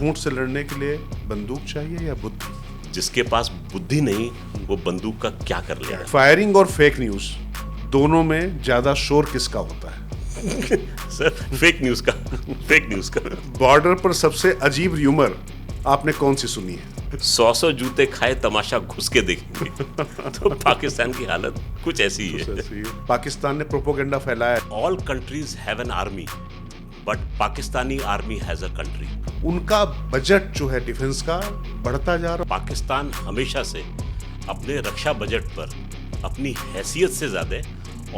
झूठ से लड़ने के लिए बंदूक चाहिए या बुद्धि? जिसके पास बुद्धि नहीं वो बंदूक का क्या कर लेगा। फायरिंग और फेक न्यूज दोनों में ज्यादा शोर किसका होता है? सर फेक न्यूज का। बॉर्डर पर सबसे अजीब ह्यूमर आपने कौन सी सुनी है? 100 जूते खाए तमाशा घुस के देखेंगे। तो पाकिस्तान की हालत कुछ ऐसी ही है। पाकिस्तान ने प्रोपोगेंडा फैलाया। All countries have an army but Pakistani army has a country. उनका बजट जो है डिफेंस का बढ़ता जा रहा। पाकिस्तान हमेशा से अपने रक्षा बजट पर अपनी हैसियत से ज्यादा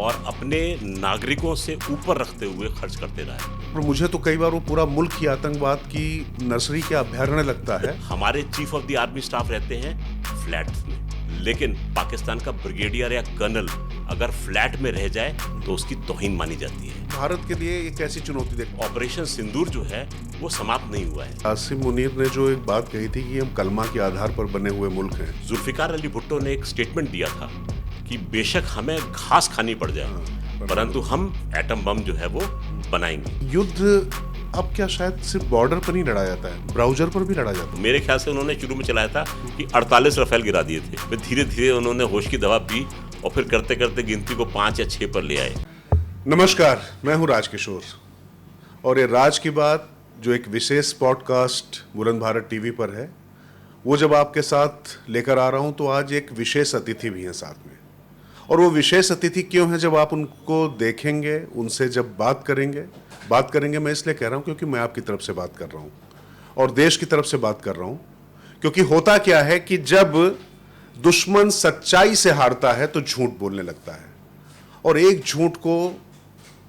और अपने नागरिकों से ऊपर रखते हुए खर्च करते रहा है। पर मुझे तो कई बार वो पूरा मुल्क ही आतंकवाद की नर्सरी के अभ्यारण्य लगता है। हमारे chief of the army staff रहते हैं फ्लैट्स में, लेकिन पाकिस्तान का ब्रिगेडियर या कर्नल अगर फ्लैट में रह जाए तो उसकी तौहीन मानी जाती है। भारत के लिए एक ऐसी चुनौती देखो। ऑपरेशन सिंदूर जो है वो समाप्त नहीं हुआ है। आसिम मुनीर ने जो एक बात कही थी कि हम कलमा के आधार पर बने हुए मुल्क हैं। जुल्फिकार अली भुट्टो ने एक स्टेटमेंट दिया था कि बेशक हमें घास खानी पड़ जाए परंतु हम एटम बम जो है वो बनाएंगे। युद्ध अब क्या शायद सिर्फ बॉर्डर पर नहीं लड़ा जाता है, ब्राउजर पर भी लड़ा जाता है। मेरे ख्याल से उन्होंने शुरू में चलाया था कि 48 राफेल गिरा दिए थे, फिर धीरे धीरे उन्होंने होश की दवा पी और फिर करते करते गिनती को 5 या 6 पर ले आए। नमस्कार, मैं हूं राजकिशोर और ये राज की बात जो एक विशेष पॉडकास्ट बुलंद भारत टीवी पर है, वो जब आपके साथ लेकर आ रहा हूं तो आज एक विशेष अतिथि भी हैं साथ में। और वो विशेष अतिथि क्यों हैं? जब आप उनको देखेंगे, उनसे जब बात करेंगे मैं इसलिए कह रहा हूं क्योंकि मैं आपकी तरफ से बात कर रहा हूं और देश की तरफ से बात कर रहा हूं। क्योंकि होता क्या है कि जब दुश्मन सच्चाई से हारता है तो झूठ बोलने लगता है, और एक झूठ को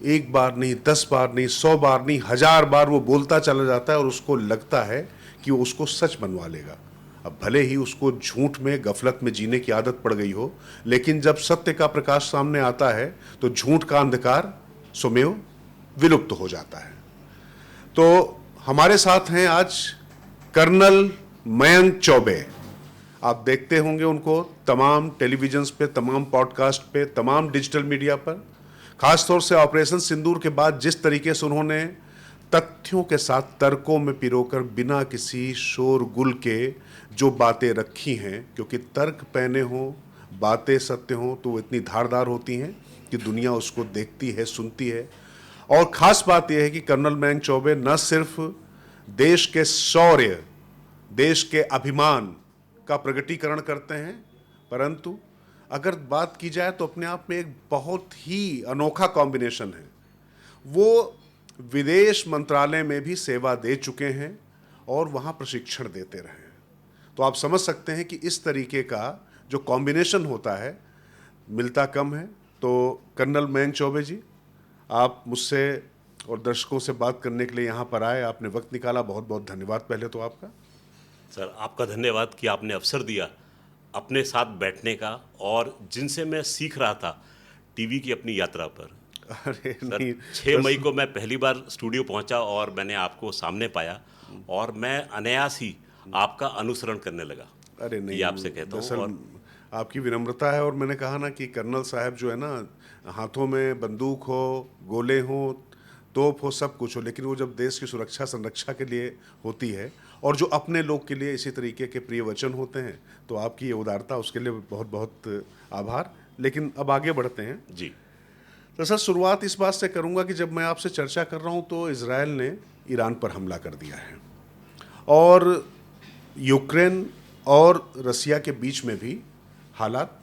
एक बार नहीं, 10 बार नहीं, 100 बार नहीं, 1000 बार वो बोलता चला जाता है और उसको लगता है कि वो उसको सच बनवा लेगा। अब भले ही उसको झूठ में, गफलत में जीने की आदत पड़ गई हो, लेकिन जब सत्य का प्रकाश सामने आता है तो झूठ का अंधकार स्वमेव विलुप्त हो जाता है। तो हमारे साथ हैं आज कर्नल मयंक चौबे। आप देखते होंगे उनको तमाम टेलीविजन्स पे, तमाम पॉडकास्ट पे, तमाम डिजिटल मीडिया पर। खासतौर से ऑपरेशन सिंदूर के बाद जिस तरीके से उन्होंने तथ्यों के साथ तर्कों में पिरोकर बिना किसी शोरगुल के जो बातें रखी हैं, क्योंकि तर्क पहने हों, बातें सत्य हों तो वो इतनी धारदार होती हैं कि दुनिया उसको देखती है, सुनती है। और ख़ास बात यह है कि कर्नल मयंक चौबे न सिर्फ देश के शौर्य, देश के अभिमान का प्रगटीकरण करते हैं, परंतु अगर बात की जाए तो अपने आप में एक बहुत ही अनोखा कॉम्बिनेशन है। वो विदेश मंत्रालय में भी सेवा दे चुके हैं और वहाँ प्रशिक्षण देते रहे हैं। तो आप समझ सकते हैं कि इस तरीके का जो कॉम्बिनेशन होता है मिलता कम है। तो कर्नल मयंक चौबे जी, आप मुझसे और दर्शकों से बात करने के लिए यहाँ पर आए, आपने वक्त निकाला, बहुत बहुत धन्यवाद पहले तो आपका। सर आपका धन्यवाद कि आपने अवसर दिया अपने साथ बैठने का, और जिनसे मैं सीख रहा था टीवी की अपनी यात्रा पर। अरे सर, नहीं, 6 मई को मैं पहली बार स्टूडियो पहुंचा और मैंने आपको सामने पाया और मैं अनायास ही आपका अनुसरण करने लगा। अरे नहीं, ये आपसे कहता हूँ। और आपकी विनम्रता है। और मैंने कहा ना कि कर्नल साहब जो है ना, हाथों में बंदूक हो, गोले हो, तोप हो, सब कुछ हो, लेकिन वो जब देश की सुरक्षा संरक्षा के लिए होती है और जो अपने लोग के लिए इसी तरीके के प्रिय वचन होते हैं, तो आपकी ये उदारता, उसके लिए बहुत बहुत आभार। लेकिन अब आगे बढ़ते हैं जी। तो सर, शुरुआत इस बात से करूंगा कि जब मैं आपसे चर्चा कर रहा हूं तो इजराइल ने ईरान पर हमला कर दिया है और यूक्रेन और रसिया के बीच में भी हालात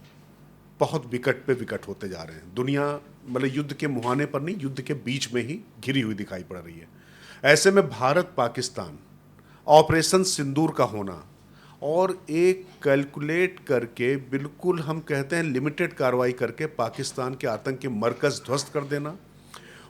बहुत विकट पे विकट होते जा रहे हैं। दुनिया मतलब युद्ध के मुहाने पर नहीं, युद्ध के बीच में ही घिरी हुई दिखाई पड़ रही है। ऐसे में भारत पाकिस्तान ऑपरेशन सिंदूर का होना और एक कैलकुलेट करके, बिल्कुल हम कहते हैं लिमिटेड कार्रवाई करके पाकिस्तान के आतंकी मरकज़ ध्वस्त कर देना,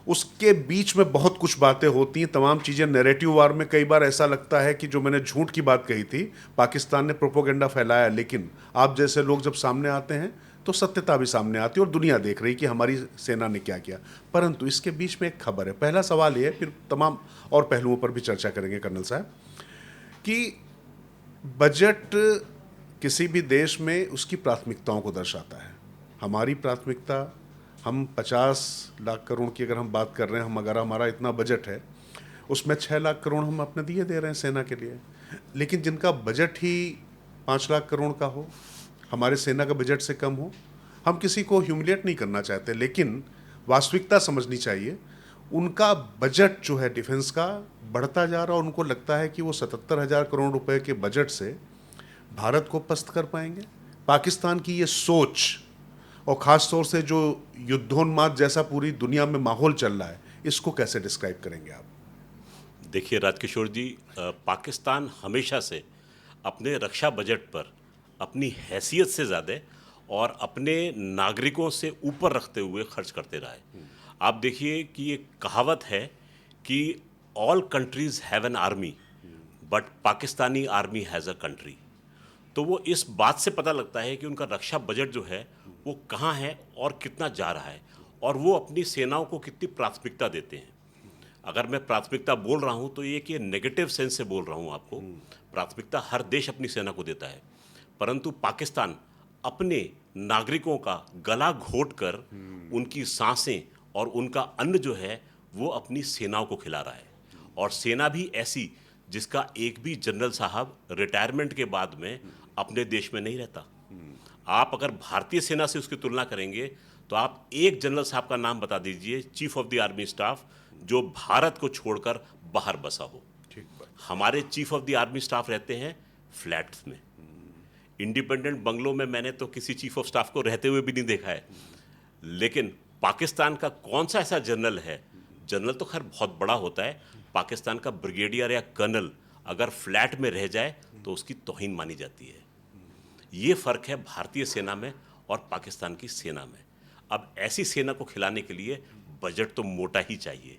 उसके बीच में बहुत कुछ बातें होती हैं, तमाम चीज़ें नैरेटिव वार में कई बार ऐसा लगता है कि जो मैंने झूठ की बात कही थी, पाकिस्तान ने प्रोपोगेंडा फैलाया, लेकिन आप जैसे लोग जब सामने आते हैं तो सत्यता भी सामने आती है और दुनिया देख रही कि हमारी सेना ने क्या किया। परंतु इसके बीच में एक खबर है। पहला सवाल ये है, फिर तमाम और पहलुओं पर भी चर्चा करेंगे कर्नल साहब, कि बजट किसी भी देश में उसकी प्राथमिकताओं को दर्शाता है। हमारी प्राथमिकता, हम 50 लाख करोड़ की अगर हम बात कर रहे हैं, अगर हमारा इतना बजट है, उसमें 6 लाख करोड़ हम अपने दिए दे रहे हैं सेना के लिए। लेकिन जिनका बजट ही 5 लाख करोड़ का हो, हमारे सेना का बजट से कम हो, हम किसी को ह्यूमिलिएट नहीं करना चाहते, लेकिन वास्तविकता समझनी चाहिए। उनका बजट जो है डिफेंस का बढ़ता जा रहा है और उनको लगता है कि वो 77,000 करोड़ रुपए के बजट से भारत को पस्त कर पाएंगे। पाकिस्तान की ये सोच और ख़ास तौर से जो युद्धोन्माद जैसा पूरी दुनिया में माहौल चल रहा है, इसको कैसे डिस्क्राइब करेंगे आप? देखिए राजकिशोर जी, पाकिस्तान हमेशा से अपने रक्षा बजट पर अपनी हैसियत से ज़्यादा और अपने नागरिकों से ऊपर रखते हुए खर्च करते रहा है। आप देखिए कि एक कहावत है कि all countries have an army but Pakistani army has a country. तो वो इस बात से पता लगता है कि उनका रक्षा बजट जो है वो कहाँ है और कितना जा रहा है, और वो अपनी सेनाओं को कितनी प्राथमिकता देते हैं। अगर मैं प्राथमिकता बोल रहा हूँ तो ये कि नेगेटिव सेंस से बोल रहा हूँ आपको। प्राथमिकता हर देश अपनी सेना को देता है, परंतु पाकिस्तान अपने नागरिकों का गला घोट कर उनकी सांसें और उनका अन्न जो है वो अपनी सेनाओं को खिला रहा है। और सेना भी ऐसी जिसका एक भी जनरल साहब रिटायरमेंट के बाद में अपने देश में नहीं रहता। आप अगर भारतीय सेना से उसकी तुलना करेंगे तो आप एक जनरल साहब का नाम बता दीजिए, chief of the army staff, जो भारत को छोड़कर बाहर बसा हो। ठीक बात। हमारे chief of the army staff रहते हैं फ्लैट्स में, इंडिपेंडेंट बंगलों में। मैंने तो किसी चीफ ऑफ स्टाफ को रहते हुए भी नहीं देखा है। लेकिन पाकिस्तान का कौन सा ऐसा जनरल है, जनरल तो खैर बहुत बड़ा होता है, पाकिस्तान का ब्रिगेडियर या कर्नल अगर फ्लैट में रह जाए तो उसकी तौहीन मानी जाती है। ये फ़र्क है भारतीय सेना में और पाकिस्तान की सेना में। अब ऐसी सेना को खिलाने के लिए बजट तो मोटा ही चाहिए।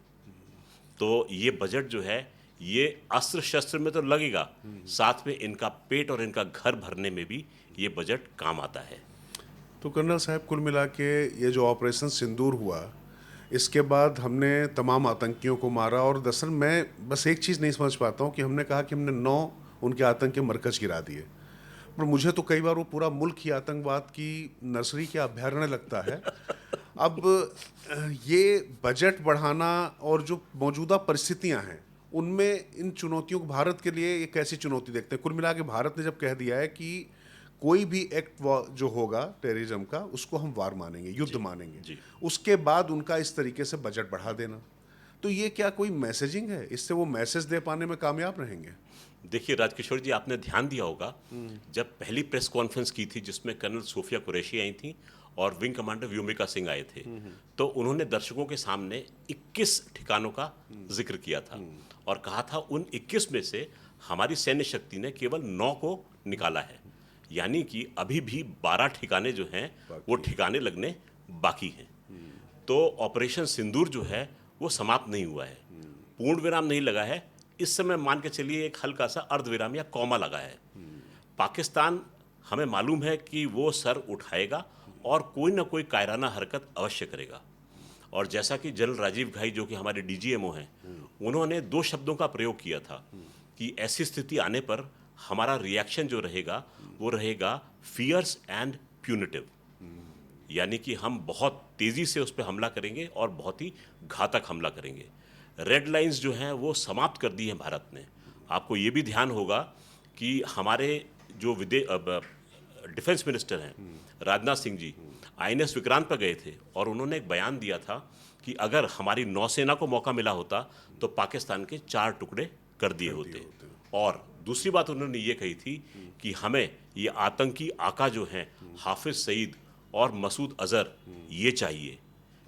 तो ये बजट जो है ये अस्त्र शस्त्र में तो लगेगा, साथ में इनका पेट और इनका घर भरने में भी ये बजट काम आता है। तो कर्नल साहब, कुल मिला के ये जो ऑपरेशन सिंदूर हुआ, इसके बाद हमने तमाम आतंकियों को मारा, और दरअसल मैं बस एक चीज़ नहीं समझ पाता हूँ कि हमने कहा कि हमने 9 उनके आतंक के मरकज़ गिरा दिए, पर मुझे तो कई बार वो पूरा मुल्क ही आतंकवाद की नर्सरी के अभ्यारण्य लगता है। अब ये बजट बढ़ाना और जो मौजूदा परिस्थितियां हैं उनमें इन चुनौतियों को भारत के लिए ये कैसी चुनौती देखते हैं? कुल मिला के भारत ने जब कह दिया है कि कोई भी एक्ट जो होगा टेररिज्म का, उसको हम वार मानेंगे, युद्ध मानेंगे, उसके बाद उनका इस तरीके से बजट बढ़ा देना, तो ये क्या कोई मैसेजिंग है? इससे वो मैसेज दे पाने में कामयाब रहेंगे? देखिए राजकिशोर जी, आपने ध्यान दिया होगा जब पहली प्रेस कॉन्फ्रेंस की थी जिसमें कर्नल सोफिया कुरैशी आई थी और विंग कमांडर व्योमिका सिंह आए थे, तो उन्होंने दर्शकों के सामने 21 ठिकानों का जिक्र किया था और कहा था उन 21 में से हमारी सैन्य शक्ति ने केवल 9 को निकाला है, यानी कि अभी भी 12 ठिकाने जो हैं वो ठिकाने लगने बाकी हैं। तो ऑपरेशन सिंदूर जो है वो समाप्त नहीं हुआ है, पूर्ण विराम नहीं लगा है। इस समय मान के चलिए एक हल्का सा अर्धविराम या कॉमा लगा है। पाकिस्तान, हमें मालूम है कि वो सर उठाएगा और कोई ना कोई कायराना हरकत अवश्य करेगा। और जैसा कि जनरल राजीव घाई जो कि हमारे डीजीएमओ हैं, उन्होंने 2 शब्दों का प्रयोग किया था कि ऐसी स्थिति आने पर हमारा रिएक्शन जो रहेगा वो रहेगा फियर्स एंड प्यूनिटिव, यानी कि हम बहुत तेज़ी से उस पर हमला करेंगे और बहुत ही घातक हमला करेंगे। रेड लाइंस जो हैं वो समाप्त कर दी हैं भारत ने। आपको ये भी ध्यान होगा कि हमारे जो डिफेंस मिनिस्टर हैं राजनाथ सिंह जी आईएनएस विक्रांत पर गए थे और उन्होंने एक बयान दिया था कि अगर हमारी नौसेना को मौका मिला होता तो पाकिस्तान के 4 टुकड़े कर दिए होते। और दूसरी बात उन्होंने ये कही थी कि हमें ये आतंकी आका जो हैं हाफिज सईद और मसूद अजहर ये चाहिए।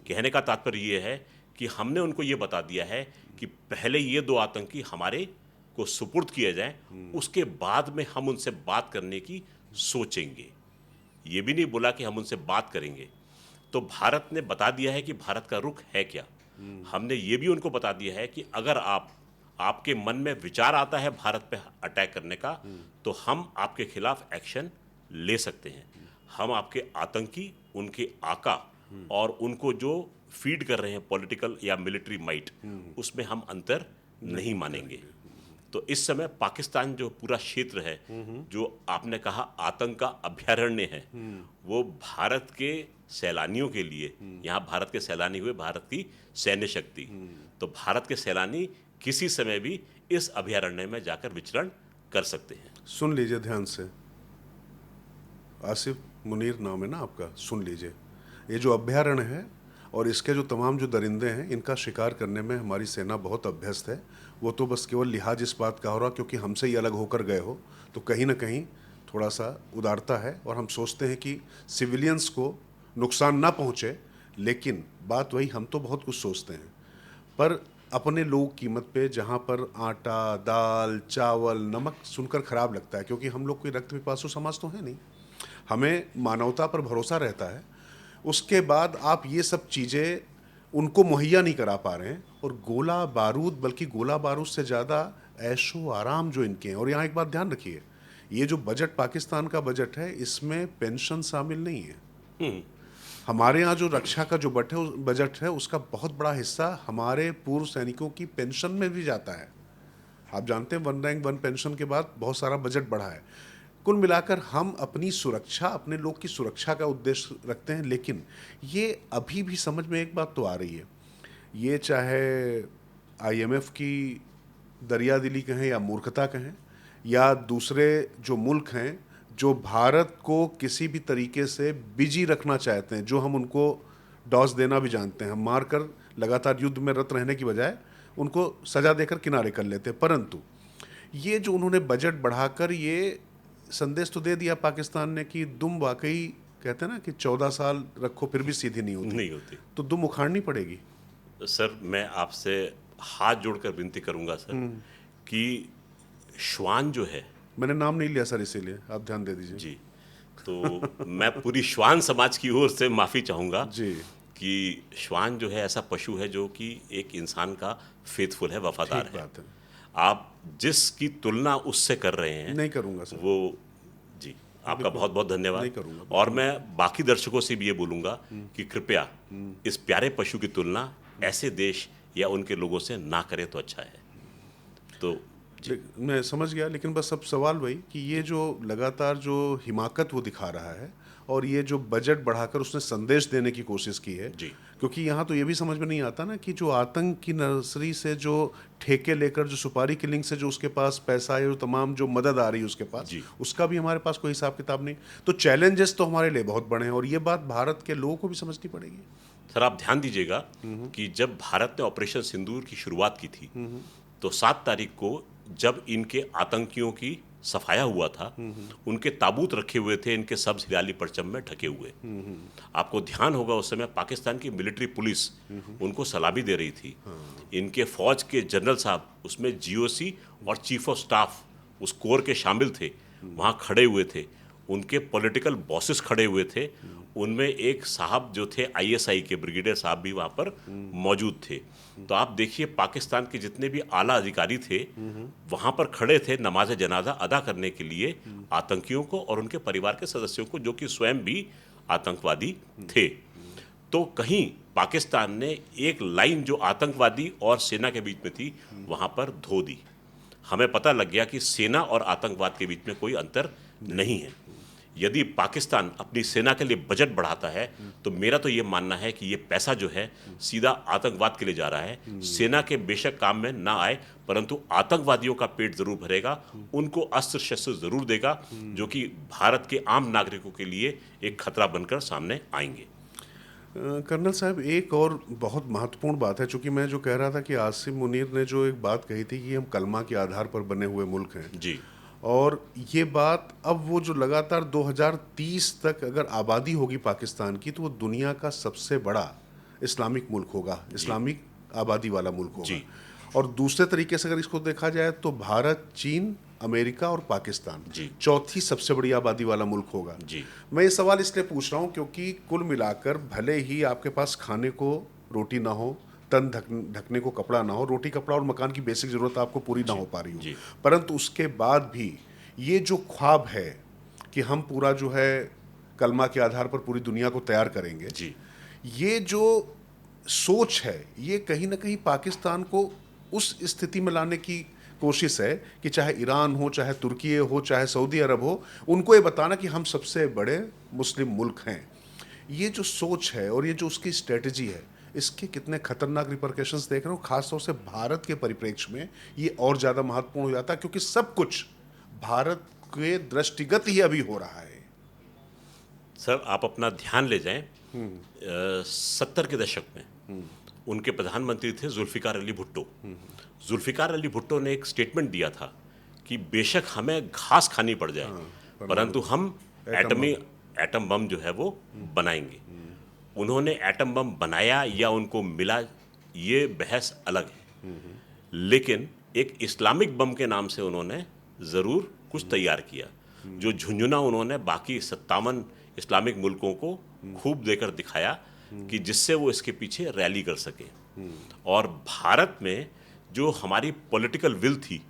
कहने का तात्पर्य ये है कि हमने उनको ये बता दिया है कि पहले ये 2 आतंकी हमारे को सुपुर्द किए जाएं, उसके बाद में हम उनसे बात करने की सोचेंगे। ये भी नहीं बोला कि हम उनसे बात करेंगे। तो भारत ने बता दिया है कि भारत का रुख है क्या। हमने ये भी उनको बता दिया है कि अगर आपके मन में विचार आता है भारत पे अटैक करने का, तो हम आपके खिलाफ एक्शन ले सकते हैं। हम आपके आतंकी, उनके आका और उनको जो फीड कर रहे हैं पॉलिटिकल या मिलिट्री माइट, उसमें हम अंतर नहीं मानेंगे। तो इस समय पाकिस्तान जो पूरा क्षेत्र है, जो आपने कहा आतंक का अभ्यारण्य है, वो भारत के सैलानियों के लिए, यहाँ भारत के सैलानी हुए भारत की सैन्य शक्ति, तो भारत के सैलानी किसी समय भी इस अभयारण्य में जाकर विचरण कर सकते हैं। सुन लीजिए ध्यान से, आसिफ मुनीर नाम है ना आपका, सुन लीजिए, ये जो अभयारण्य है और इसके जो तमाम जो दरिंदे हैं, इनका शिकार करने में हमारी सेना बहुत अभ्यस्त है। वो तो बस केवल लिहाज इस बात का हो रहा क्योंकि हमसे ही अलग होकर गए हो, तो कहीं ना कहीं थोड़ा सा उदारता है और हम सोचते हैं कि सिविलियंस को नुकसान ना पहुँचे। लेकिन बात वही, हम तो बहुत कुछ सोचते हैं, पर अपने लोग कीमत पे, जहाँ पर आटा, दाल, चावल, नमक सुनकर खराब लगता है, क्योंकि हम लोग कोई रक्त पिपासु समाज तो है नहीं, हमें मानवता पर भरोसा रहता है। उसके बाद आप ये सब चीज़ें उनको मुहैया नहीं करा पा रहे हैं, और गोला बारूद, बल्कि गोला बारूद से ज़्यादा ऐशो आराम जो इनके हैं। और यहाँ एक बात ध्यान रखिए, ये जो बजट पाकिस्तान का बजट है, इसमें पेंशन शामिल नहीं है। हमारे यहाँ जो रक्षा का जो बजट है उसका बहुत बड़ा हिस्सा हमारे पूर्व सैनिकों की पेंशन में भी जाता है। आप जानते हैं, वन रैंक वन पेंशन के बाद बहुत सारा बजट बढ़ा है। कुल मिलाकर हम अपनी सुरक्षा, अपने लोग की सुरक्षा का उद्देश्य रखते हैं। लेकिन ये अभी भी समझ में एक बात तो आ रही है, ये चाहे IMF की दरियादिली कहें या मूर्खता कहें, या दूसरे जो मुल्क हैं जो भारत को किसी भी तरीके से बिजी रखना चाहते हैं, जो हम उनको डॉस देना भी जानते हैं, हम मारकर लगातार युद्ध में रत रहने की बजाय उनको सजा देकर किनारे कर लेते हैं। परंतु ये जो उन्होंने बजट बढ़ाकर ये संदेश तो दे दिया पाकिस्तान ने कि दुम वाकई, कहते हैं ना कि 14 साल रखो फिर भी सीधी नहीं होती, तो दुम उखाड़नी पड़ेगी। सर, मैं आपसे हाथ जोड़कर विनती करूंगा सर कि श्वान जो है, मैंने नाम नहीं लिया सर, इसीलिए आप ध्यान दे दीजिए जी, तो मैं पूरी श्वान समाज की ओर से माफ़ी चाहूँगा जी। कि श्वान जो है ऐसा पशु है जो कि एक इंसान का फेथफुल है, वफादार ठीक है। बात है, आप जिसकी तुलना उससे कर रहे हैं, नहीं करूंगा सर, वो, जी, आपका बहुत बहुत नहीं धन्यवाद। करूंगा। और मैं बाकी दर्शकों से भी ये बोलूँगा कि कृपया इस प्यारे पशु की तुलना ऐसे देश या उनके लोगों से ना करें तो अच्छा है। तो मैं समझ गया, लेकिन बस अब सवाल वही कि ये जो लगातार जो हिमाकत वो दिखा रहा है, और ये जो बजट बढ़ाकर उसने संदेश देने की कोशिश की है, जी, क्योंकि यहाँ तो ये भी समझ में नहीं आता ना कि जो आतंक की नर्सरी से जो ठेके लेकर जो सुपारी किलिंग से जो उसके पास पैसा है, जो तमाम जो मदद आ रही है उसके पास, जी, उसका भी हमारे पास कोई हिसाब किताब नहीं। तो चैलेंजेस तो हमारे लिए बहुत बड़े हैं, और ये बात भारत के लोगों को भी समझनी पड़ेगी। सर, आप ध्यान दीजिएगा कि जब भारत ने ऑपरेशन सिंदूर की शुरुआत की थी, तो 7 तारीख को जब इनके आतंकियों की सफाया हुआ था, उनके ताबूत रखे हुए थे इनके सब्ज हिलाली परचम में ढके हुए। आपको ध्यान होगा उस समय पाकिस्तान की मिलिट्री पुलिस उनको सलामी दे रही थी। इनके फौज के जनरल साहब उसमें GOC और चीफ ऑफ स्टाफ उस कोर के शामिल थे, वहाँ खड़े हुए थे। उनके पॉलिटिकल बॉसेस खड़े हुए थे। उनमें एक साहब जो थे ISI के ब्रिगेडियर साहब भी वहाँ पर मौजूद थे। तो आप देखिए, पाकिस्तान के जितने भी आला अधिकारी थे वहाँ पर खड़े थे नमाज जनाजा अदा करने के लिए आतंकियों को और उनके परिवार के सदस्यों को, जो कि स्वयं भी आतंकवादी थे। तो कहीं पाकिस्तान ने एक लाइन जो आतंकवादी और सेना के बीच में थी वहाँ पर धो दी। हमें पता लग गया कि सेना और आतंकवाद के बीच में कोई अंतर नहीं है। यदि पाकिस्तान अपनी सेना के लिए बजट बढ़ाता है तो मेरा तो ये मानना है कि ये पैसा जो है सीधा आतंकवाद के लिए जा रहा है। सेना के बेशक काम में ना आए, परंतु आतंकवादियों का पेट जरूर भरेगा, उनको अस्त्र शस्त्र जरूर देगा, जो कि भारत के आम नागरिकों के लिए एक खतरा बनकर सामने आएंगे। कर्नल साहब, एक और बहुत महत्वपूर्ण बात है, चूंकि मैं जो कह रहा था कि आसिम मुनीर ने जो एक बात कही थी कि हम कलमा के आधार पर बने हुए मुल्क हैं, जी, और ये बात अब वो जो लगातार 2030 तक अगर आबादी होगी पाकिस्तान की, तो वो दुनिया का सबसे बड़ा इस्लामिक मुल्क होगा, इस्लामिक आबादी वाला मुल्क होगा। जी। और दूसरे तरीके से अगर इसको देखा जाए तो भारत, चीन, अमेरिका और पाकिस्तान जी। चौथी सबसे बड़ी आबादी वाला मुल्क होगा। जी। मैं ये सवाल इसलिए पूछ रहा हूँ क्योंकि कुल मिलाकर भले ही आपके पास खाने को रोटी ना हो, तन ढकने को कपड़ा ना हो, रोटी कपड़ा और मकान की बेसिक जरूरत आपको पूरी ना हो पा रही हो, परंतु उसके बाद भी ये जो ख्वाब है कि हम पूरा जो है कलमा के आधार पर पूरी दुनिया को तैयार करेंगे, जी, ये जो सोच है ये कहीं ना कहीं पाकिस्तान को उस स्थिति में लाने की कोशिश है कि चाहे ईरान हो, चाहे तुर्की हो, चाहे सऊदी अरब हो, उनको ये बताना कि हम सबसे बड़े मुस्लिम मुल्क हैं। ये जो सोच है और ये जो उसकी स्ट्रेटजी है, इसके कितने खतरनाक रिपरकशंस देख रहे हो, खासतौर से भारत के परिप्रेक्ष्य में ये और ज़्यादा महत्वपूर्ण हो जाता है, क्योंकि सब कुछ भारत के दृष्टिगत ही अभी हो रहा है। सर, आप अपना ध्यान ले जाएं, 70 के दशक में उनके प्रधानमंत्री थे जुल्फिकार अली भुट्टो। जुल्फिकार अली भुट्टो ने एक स्टेटमेंट दिया था कि बेशक हमें घास खानी पड़ जाए, परंतु हम एटम बम जो है वो बनाएंगे। उन्होंने एटम बम बनाया या उनको मिला, ये बहस अलग है, लेकिन एक इस्लामिक बम के नाम से उन्होंने ज़रूर कुछ तैयार किया, जो झुंझुना उन्होंने बाकी 57 इस्लामिक मुल्कों को खूब देकर दिखाया कि जिससे वो इसके पीछे रैली कर सके। और भारत में जो हमारी पॉलिटिकल विल थी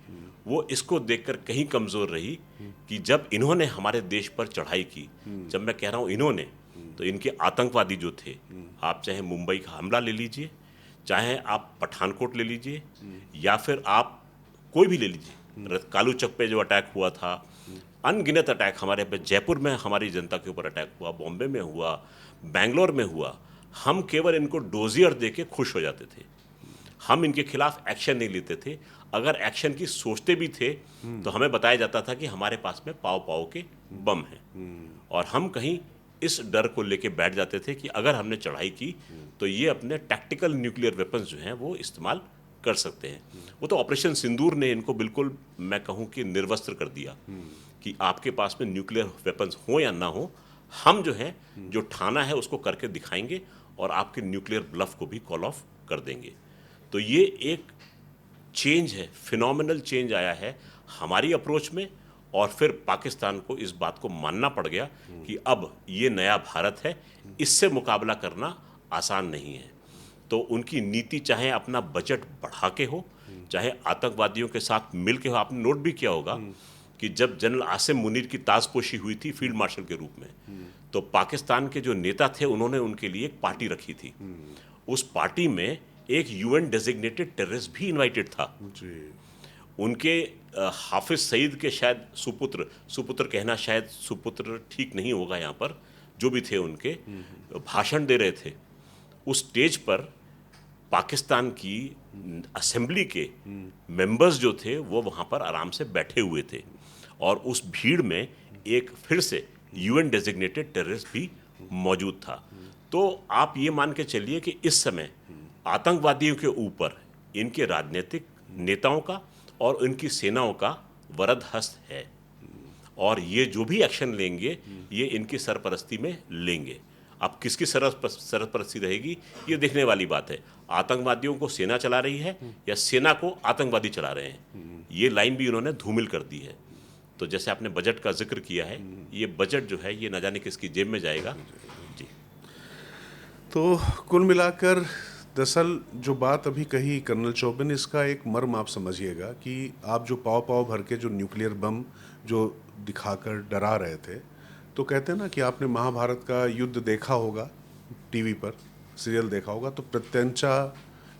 वो इसको देखकर कहीं कमज़ोर रही कि जब इन्होंने हमारे देश पर चढ़ाई की, जब मैं कह रहा हूँ इन्होंने, तो इनके आतंकवादी जो थे, आप चाहे मुंबई का हमला ले लीजिए, चाहे आप पठानकोट ले लीजिए, या फिर आप कोई भी ले लीजिए, कालू चौक पे जो अटैक हुआ था, अनगिनत अटैक हमारे पे, जयपुर में हमारी जनता के ऊपर अटैक हुआ, बॉम्बे में हुआ, बेंगलोर में हुआ, हम केवल इनको डोजियर दे के खुश हो जाते थे। हम इनके खिलाफ एक्शन नहीं लेते थे। अगर एक्शन की सोचते भी थे तो हमें बताया जाता था कि हमारे पास में पाव पाव के बम हैं, और हम कहीं इस डर को लेके बैठ जाते थे कि अगर हमने चढ़ाई की तो ये अपने टैक्टिकल न्यूक्लियर वेपन्स जो हैं वो इस्तेमाल कर सकते हैं। वो तो ऑपरेशन सिंदूर ने इनको बिल्कुल, मैं कहूँ कि निर्वस्त्र कर दिया कि आपके पास में न्यूक्लियर वेपन्स हो या ना हो, हम जो है जो ठाना है उसको करके दिखाएंगे और आपके न्यूक्लियर ब्लफ को भी कॉल ऑफ कर देंगे। तो ये एक चेंज है, फिनोमिनल चेंज आया है हमारी अप्रोच में, और फिर पाकिस्तान को इस बात को मानना पड़ गया कि अब ये नया भारत है, इससे मुकाबला करना आसान नहीं है। तो उनकी नीति चाहे अपना बजट बढ़ा के हो, चाहे आतंकवादियों के साथ मिल के हो। आपने नोट भी किया होगा कि जब जनरल आसिम मुनीर की ताजपोशी हुई थी फील्ड मार्शल के रूप में, तो पाकिस्तान के जो नेता थे उन्होंने उनके लिए एक पार्टी रखी थी। उस पार्टी में एक यूएन डेजिग्नेटेड टेररिस्ट भी इनवाइटेड था जी। उनके हाफिज सईद के शायद सुपुत्र कहना शायद सुपुत्र ठीक नहीं होगा यहाँ पर, जो भी थे उनके भाषण दे रहे थे उस स्टेज पर। पाकिस्तान की असेंबली के मेंबर्स जो थे वो वहाँ पर आराम से बैठे हुए थे, और उस भीड़ में एक फिर से यूएन डेजिग्नेटेड टेररिस्ट भी मौजूद था। तो आप ये मान के चलिए कि इस समय आतंकवादियों के ऊपर इनके राजनीतिक नेताओं का और इनकी सेनाओं का वरद हस्त है, और ये जो भी एक्शन लेंगे ये इनकी सरपरस्ती में लेंगे। अब किसकी सरपरस्ती रहेगी ये देखने वाली बात है। आतंकवादियों को सेना चला रही है या सेना को आतंकवादी चला रहे हैं, ये लाइन भी उन्होंने धूमिल कर दी है। तो जैसे आपने बजट का जिक्र किया है, ये बजट जो है ये न जाने किसकी जेब में जाएगा जी। तो कुल मिलाकर दरअसल जो बात अभी कही कर्नल चौबे ने, इसका एक मर्म आप समझिएगा कि आप जो पाव पाव भर के जो न्यूक्लियर बम जो दिखाकर डरा रहे थे, तो कहते हैं ना कि आपने महाभारत का युद्ध देखा होगा, टीवी पर सीरियल देखा होगा, तो प्रत्यंचा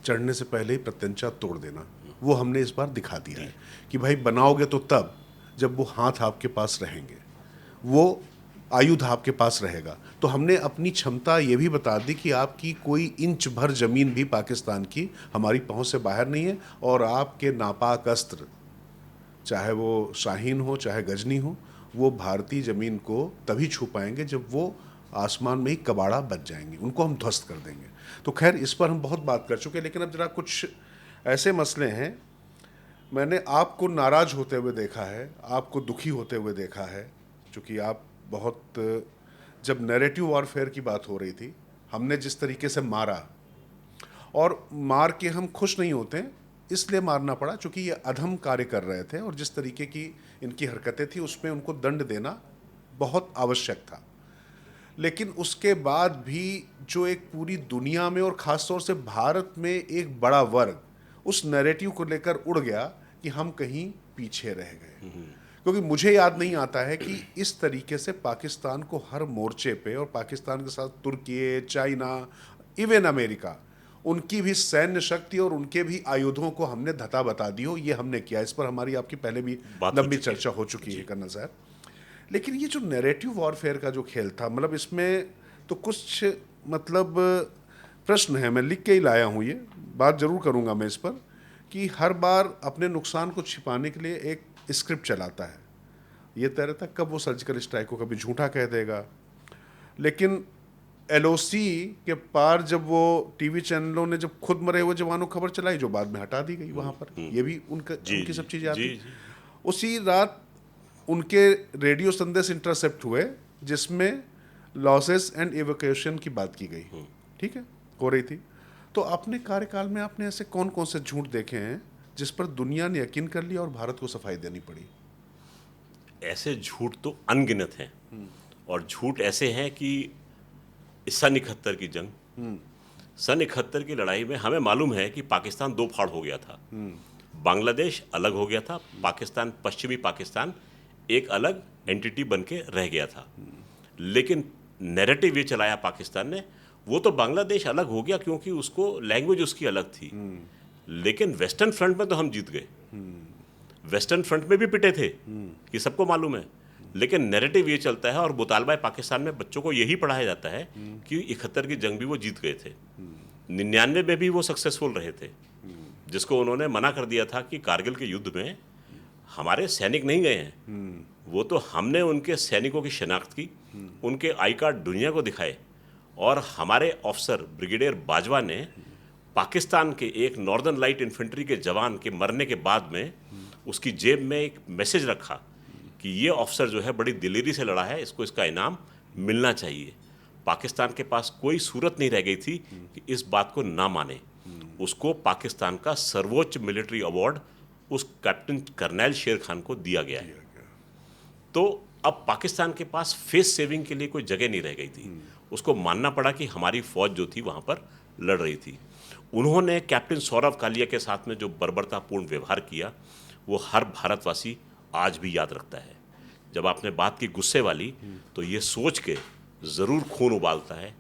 चढ़ने से पहले ही प्रत्यंचा तोड़ देना, वो हमने इस बार दिखा दिया है कि भाई बनाओगे तो तब जब वो हाथ आपके पास रहेंगे, वो आयुध आपके पास रहेगा। तो हमने अपनी क्षमता ये भी बता दी कि आपकी कोई इंच भर जमीन भी पाकिस्तान की हमारी पहुंच से बाहर नहीं है, और आपके नापाक अस्त्र, चाहे वो शाहीन हो चाहे गजनी हो, वो भारतीय ज़मीन को तभी छू पाएंगे जब वो आसमान में ही कबाड़ा बच जाएंगे, उनको हम ध्वस्त कर देंगे। तो खैर इस पर हम बहुत बात कर चुके हैं, लेकिन अब जरा कुछ ऐसे मसले हैं, मैंने आपको नाराज़ होते हुए देखा है, आपको दुखी होते हुए देखा है, चूँकि आप बहुत, जब नैरेटिव वॉरफेयर की बात हो रही थी, हमने जिस तरीके से मारा, और मार के हम खुश नहीं होते, इसलिए मारना पड़ा चूँकि ये अधम कार्य कर रहे थे, और जिस तरीके की इनकी हरकतें थी उसमें उनको दंड देना बहुत आवश्यक था। लेकिन उसके बाद भी जो एक पूरी दुनिया में और ख़ास तौर से भारत में एक बड़ा वर्ग उस नैरेटिव को लेकर उड़ गया कि हम कहीं पीछे रह गए, क्योंकि मुझे याद नहीं आता है कि इस तरीके से पाकिस्तान को हर मोर्चे पे, और पाकिस्तान के साथ तुर्की, चाइना, इवन अमेरिका, उनकी भी सैन्य शक्ति और उनके भी आयुधों को हमने धता बता दी हो, ये हमने किया। इस पर हमारी आपकी पहले भी लंबी चर्चा हो चुकी है कर्नल साहब। लेकिन ये जो नैरेटिव वॉरफेयर का जो खेल था, मतलब इसमें तो कुछ मतलब प्रश्न है, मैं लिख के ही लाया हूँ, ये बात जरूर करूँगा मैं इस पर, कि हर बार अपने नुकसान को छिपाने के लिए एक स्क्रिप्ट चलाता है। ये तय रहता कब वो सर्जिकल स्ट्राइक को कभी झूठा कह देगा, लेकिन एलओसी के पार जब वो टीवी चैनलों ने जब खुद मरे हुए जवानों खबर चलाई, जो बाद में हटा दी गई वहाँ पर, ये भी उनकी सब चीज़ें आती। उसी रात उनके रेडियो संदेश इंटरसेप्ट हुए जिसमें लॉसेस एंड एवोक्यूशन की बात की गई, ठीक है, हो रही थी। तो अपने कार्यकाल में आपने ऐसे कौन कौन से झूठ देखे हैं जिस पर दुनिया ने यकीन कर लिया और भारत को सफाई देनी पड़ी? ऐसे झूठ तो अनगिनत हैं, और झूठ ऐसे हैं कि सन 71 की जंग, सन 71 की लड़ाई में हमें मालूम है कि पाकिस्तान दो फाड़ हो गया था। बांग्लादेश अलग हो गया था, पाकिस्तान, पश्चिमी पाकिस्तान एक अलग एंटिटी बन के रह गया था। लेकिन नैरेटिव ये चलाया पाकिस्तान ने, वो तो बांग्लादेश अलग हो गया क्योंकि उसको लैंग्वेज उसकी अलग थी, लेकिन वेस्टर्न फ्रंट में तो हम जीत गए। वेस्टर्न फ्रंट में भी पिटे थे, ये सबको मालूम है। लेकिन नैरेटिव ये चलता है, और मुतालबा पाकिस्तान में बच्चों को यही पढ़ाया जाता है कि 71 की जंग भी वो जीत गए थे, 99 में भी वो सक्सेसफुल रहे थे, जिसको उन्होंने मना कर दिया था कि कारगिल के युद्ध में हमारे सैनिक नहीं गए हैं, वो तो हमने उनके सैनिकों की शिनाख्त की, उनके आई कार्ड दुनिया को दिखाए, और हमारे ऑफिसर ब्रिगेडियर बाजवा ने पाकिस्तान के एक नॉर्दर्न लाइट इन्फेंट्री के जवान के मरने के बाद में उसकी जेब में एक मैसेज रखा कि ये ऑफिसर जो है बड़ी दिलेरी से लड़ा है, इसको इसका इनाम मिलना चाहिए। पाकिस्तान के पास कोई सूरत नहीं रह गई थी कि इस बात को ना माने। उसको पाकिस्तान का सर्वोच्च मिलिट्री अवार्ड उस कैप्टन कर्नैल शेर खान को दिया गया है। तो अब पाकिस्तान के पास फेस सेविंग के लिए कोई जगह नहीं रह गई थी, उसको मानना पड़ा कि हमारी फौज जो थी वहाँ पर लड़ रही थी। उन्होंने कैप्टन सौरभ कालिया के साथ में जो बर्बरतापूर्ण व्यवहार किया, वो हर भारतवासी आज भी याद रखता है। जब आपने बात की गुस्से वाली, तो ये सोच के ज़रूर खून उबालता है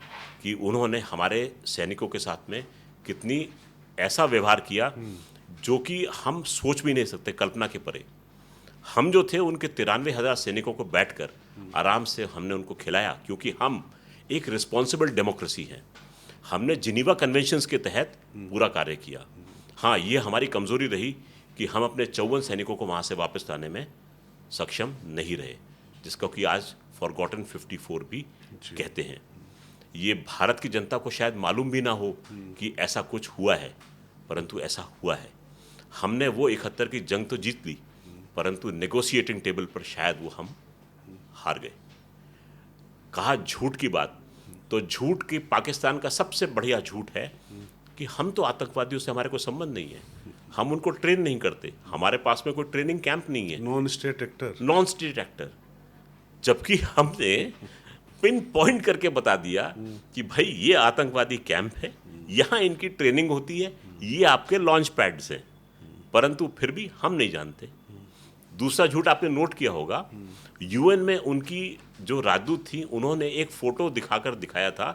कि उन्होंने हमारे सैनिकों के साथ में कितनी ऐसा व्यवहार किया जो कि हम सोच भी नहीं सकते, कल्पना के परे। हम जो थे उनके 93,000 सैनिकों को बैठकर आराम से हमने उनको खिलाया, क्योंकि हम एक रिस्पॉन्सिबल डेमोक्रेसी हैं। हमने जिनीवा कन्वेंशंस के तहत पूरा कार्य किया। हाँ, ये हमारी कमज़ोरी रही कि हम अपने 54 सैनिकों को वहाँ से वापस लाने में सक्षम नहीं रहे, जिसको कि आज फॉरगॉटन 54 भी कहते हैं। ये भारत की जनता को शायद मालूम भी ना हो कि ऐसा कुछ हुआ है, परंतु ऐसा हुआ है। हमने वो 71 की जंग तो जीत ली, परंतु नेगोशिएटिंग टेबल पर शायद वो हम हार गए। कहा झूठ की बात, तो झूठ की पाकिस्तान का सबसे बढ़िया झूठ है कि हम तो आतंकवादियों से हमारे कोई संबंध नहीं है, हम उनको ट्रेन नहीं करते, हमारे पास में कोई ट्रेनिंग कैंप नहीं है। Non state actor, non state actor. जबकि हमने पिन पॉइंट करके बता दिया कि भाई ये आतंकवादी कैंप है, यहाँ इनकी ट्रेनिंग होती है, ये आपके लॉन्च पैड्स हैं, परंतु फिर भी हम नहीं जानते। दूसरा झूठ आपने नोट किया होगा, यूएन में उनकी जो राजदूत थी, उन्होंने एक फोटो दिखाकर दिखाया था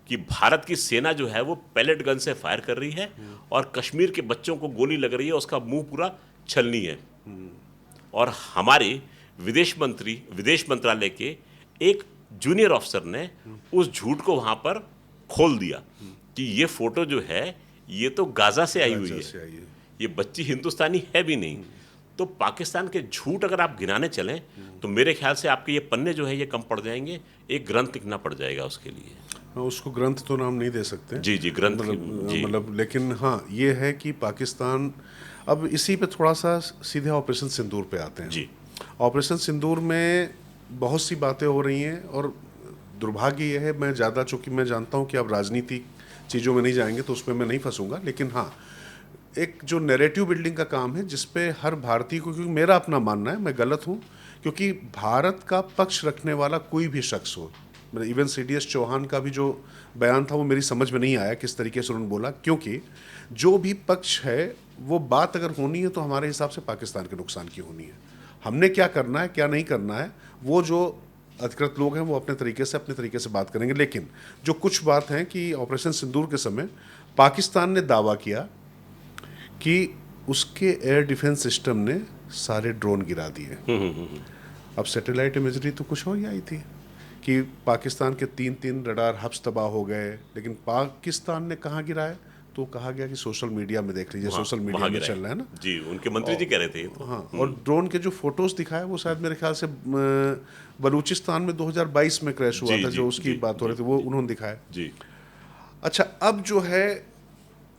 कि भारत की सेना जो है वो पैलेट गन से फायर कर रही है और कश्मीर के बच्चों को गोली लग रही है, उसका मुंह पूरा छलनी है। और हमारे विदेश मंत्रालय के एक जूनियर ऑफिसर ने उस झूठ को वहां पर खोल दिया कि ये फोटो जो है ये तो गाजा से आई हुई है, ये बच्ची हिंदुस्तानी है भी नहीं। तो पाकिस्तान के झूठ अगर आप गिनाने चलें तो मेरे ख्याल से आपके ये पन्ने जो है ये कम पड़ जाएंगे, एक ग्रंथ लिखना पड़ जाएगा उसके लिए। उसको ग्रंथ तो नाम नहीं दे सकते, जी जी, ग्रंथ मतलब लेकिन हाँ ये है कि पाकिस्तान, अब इसी पे थोड़ा सा सीधे ऑपरेशन सिंदूर पे आते हैं जी। ऑपरेशन सिंदूर में बहुत सी बातें हो रही हैं, और दुर्भाग्य ये है, मैं ज़्यादा, चूँकि मैं जानता हूँ कि आप राजनीतिक चीज़ों में नहीं जाएंगे तो उसमें मैं नहीं फंसूंगा, लेकिन हाँ एक जो नैरेटिव बिल्डिंग का काम है जिस पे हर भारतीय को, क्योंकि मेरा अपना मानना है, मैं गलत हूँ, क्योंकि भारत का पक्ष रखने वाला कोई भी शख्स हो, मतलब इवन CDS चौहान का भी जो बयान था वो मेरी समझ में नहीं आया किस तरीके से उन्होंने बोला, क्योंकि जो भी पक्ष है वो बात अगर होनी है तो हमारे हिसाब से पाकिस्तान के नुकसान की होनी है। हमने क्या करना है क्या नहीं करना है वो जो अधिकृत लोग हैं वो अपने तरीके से बात करेंगे, लेकिन जो कुछ बात है कि ऑपरेशन सिंदूर के समय पाकिस्तान ने दावा किया कि उसके एयर डिफेंस सिस्टम ने सारे ड्रोन गिरा दिए। अब सैटेलाइट इमेजरी तो कुछ और ही आई थी कि पाकिस्तान के 3 रडार हब्स तबाह हो गए, लेकिन पाकिस्तान ने कहाँ गिराए, तो कहा गया कि सोशल मीडिया में देख लीजिए, सोशल मीडिया में चल रहा है ना जी, उनके मंत्री जी कह रहे थे ये तो। हाँ। और ड्रोन के जो फोटोज दिखाए वो शायद मेरे ख्याल से बलूचिस्तान में 2022 में क्रैश हुआ था, जो उसकी बात हो रही थी वो उन्होंने दिखाया जी। अच्छा, अब जो है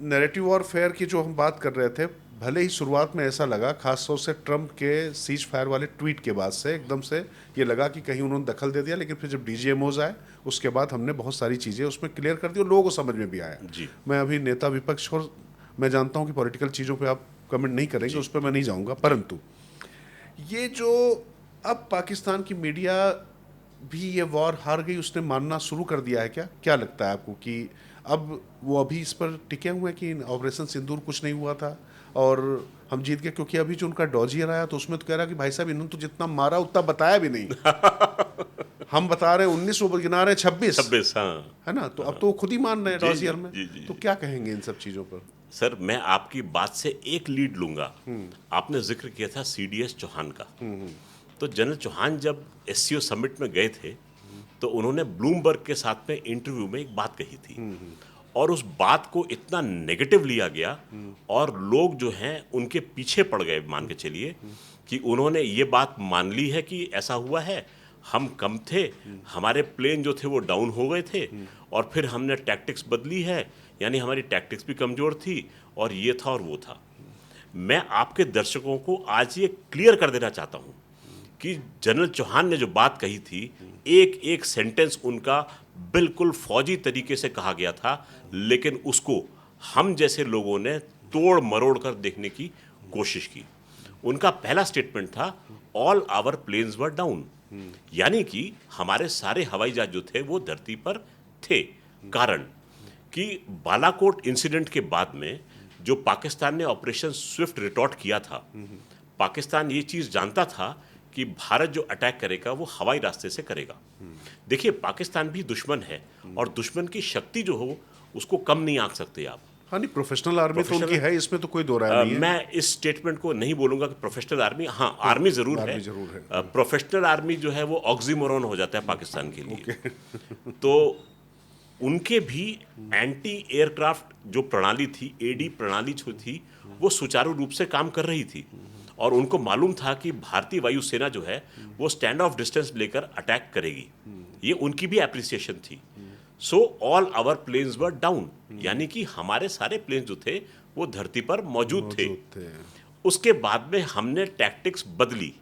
नैरेटिव वॉरफेयर की जो हम बात कर रहे थे, भले ही शुरुआत में ऐसा लगा, खासतौर से ट्रंप के सीज फायर वाले ट्वीट के बाद से एकदम से ये लगा कि कहीं उन्होंने दखल दे दिया, लेकिन फिर जब डीजीएमओज आए उसके बाद हमने बहुत सारी चीज़ें उसमें क्लियर कर दी और लोगों को समझ में भी आया जी। मैं अभी नेता विपक्ष, और मैं जानता हूँ कि पॉलिटिकल चीज़ों पे आप कमेंट नहीं करेंगे, उस पर मैं नहीं जाऊँगा, परंतु ये जो अब पाकिस्तान की मीडिया भी ये वॉर हार गई उसने मानना शुरू कर दिया है क्या? क्या लगता है आपको कि अब वो अभी इस पर टिके हुए हैं कि ऑपरेशन सिंदूर कुछ नहीं हुआ था और हम जीत गए? क्योंकि अभी जो उनका डॉजियर आया तो उसमें तो कह रहा कि भाई साहब इन्होंने तो जितना मारा उतना बताया भी नहीं हम बता रहे हैं 19, वो गिना रहे हैं 26, हाँ। है ना? तो अब तो वो खुद ही मान रहे हैं डॉजियर में। जी। तो क्या कहेंगे इन सब चीज़ों पर? सर, मैं आपकी बात से एक लीड लूंगा। आपने जिक्र किया था सीडीएस चौहान का। तो जनरल चौहान जब एससीओ समिट में गए थे तो उन्होंने ब्लूमबर्ग के साथ में इंटरव्यू में एक बात कही थी और उस बात को इतना नेगेटिव लिया गया और लोग जो हैं उनके पीछे पड़ गए, मान के चलिए कि उन्होंने ये बात मान ली है कि ऐसा हुआ है, हम कम थे, हमारे प्लेन जो थे वो डाउन हो गए थे और फिर हमने टैक्टिक्स बदली है, यानी हमारी टैक्टिक्स भी कमज़ोर थी और ये था और वो था। मैं आपके दर्शकों को आज ये क्लियर कर देना चाहता हूँ कि जनरल चौहान ने जो बात कही थी, एक एक सेंटेंस उनका बिल्कुल फौजी तरीके से कहा गया था, लेकिन उसको हम जैसे लोगों ने तोड़ मरोड़ कर देखने की कोशिश की। उनका पहला स्टेटमेंट था all our planes were down, यानी कि हमारे सारे हवाई जहाज जो थे वो धरती पर थे। कारण कि बालाकोट इंसिडेंट के बाद में जो पाकिस्तान ने ऑपरेशन स्विफ्ट रिटॉर्ट किया था, पाकिस्तान ये चीज़ जानता था कि भारत जो अटैक करेगा वो हवाई रास्ते से करेगा। देखिए, पाकिस्तान भी दुश्मन है और दुश्मन की शक्ति जो हो उसको कम नहीं आंक सकते आप। हाँ, नहीं, प्रोफेशनल आर्मी तो उनकी है, इसमें तो कोई दो राय नहीं है। मैं इस स्टेटमेंट को नहीं बोलूंगा कि प्रोफेशनल आर्मी, हाँ आर्मी जरूर है, प्रोफेशनल आर्मी जो है वो ऑक्सीमोरन हो जाता है पाकिस्तान के लिए। तो उनके भी एंटी एयरक्राफ्ट जो प्रणाली थी, एडी प्रणाली जो थी, वो सुचारू रूप से काम कर रही थी और उनको मालूम था कि भारतीय वायुसेना जो है वो स्टैंड ऑफ डिस्टेंस लेकर अटैक करेगी। ये उनकी भी एप्रिसिएशन थी। So all our planes were down, यानी कि हमारे सारे प्लेन्स जो थे वो धरती पर मौजूद थे। उसके बाद में हमने टैक्टिक्स बदली,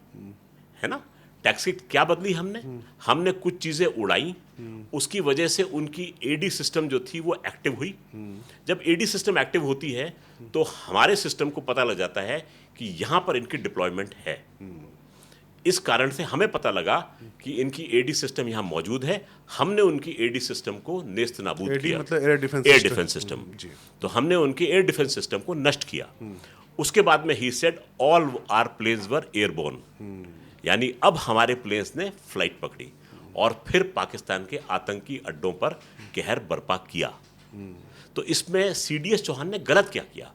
है ना? टैक्टिक्स क्या बदली हमने कुछ चीज़ें उड़ाई, उसकी वजह से उनकी एडी सिस्टम जो थी वो एक्टिव हुई। जब एडी सिस्टम एक्टिव होती है तो हमारे सिस्टम को पता लग जाता है कि यहाँ पर इनकी डिप्लॉयमेंट है। इस कारण से हमें पता लगा कि इनकी एडी सिस्टम यहाँ मौजूद है। हमने उनकी एडी सिस्टम को नेस्त नाबूद किया, मतलब एयर डिफेंस सिस्टम। तो हमने उनके एयर डिफेंस सिस्टम को नष्ट किया। उसके बाद में ही said all our planes were airborne, यानी अब हमारे प्लेन्स ने फ्लाइट पकड़ी और फिर पाकिस्तान के आतंकी अड्डों पर कहर बर्पा किया। तो इसमें सीडीएस चौहान ने गलत क्या किया?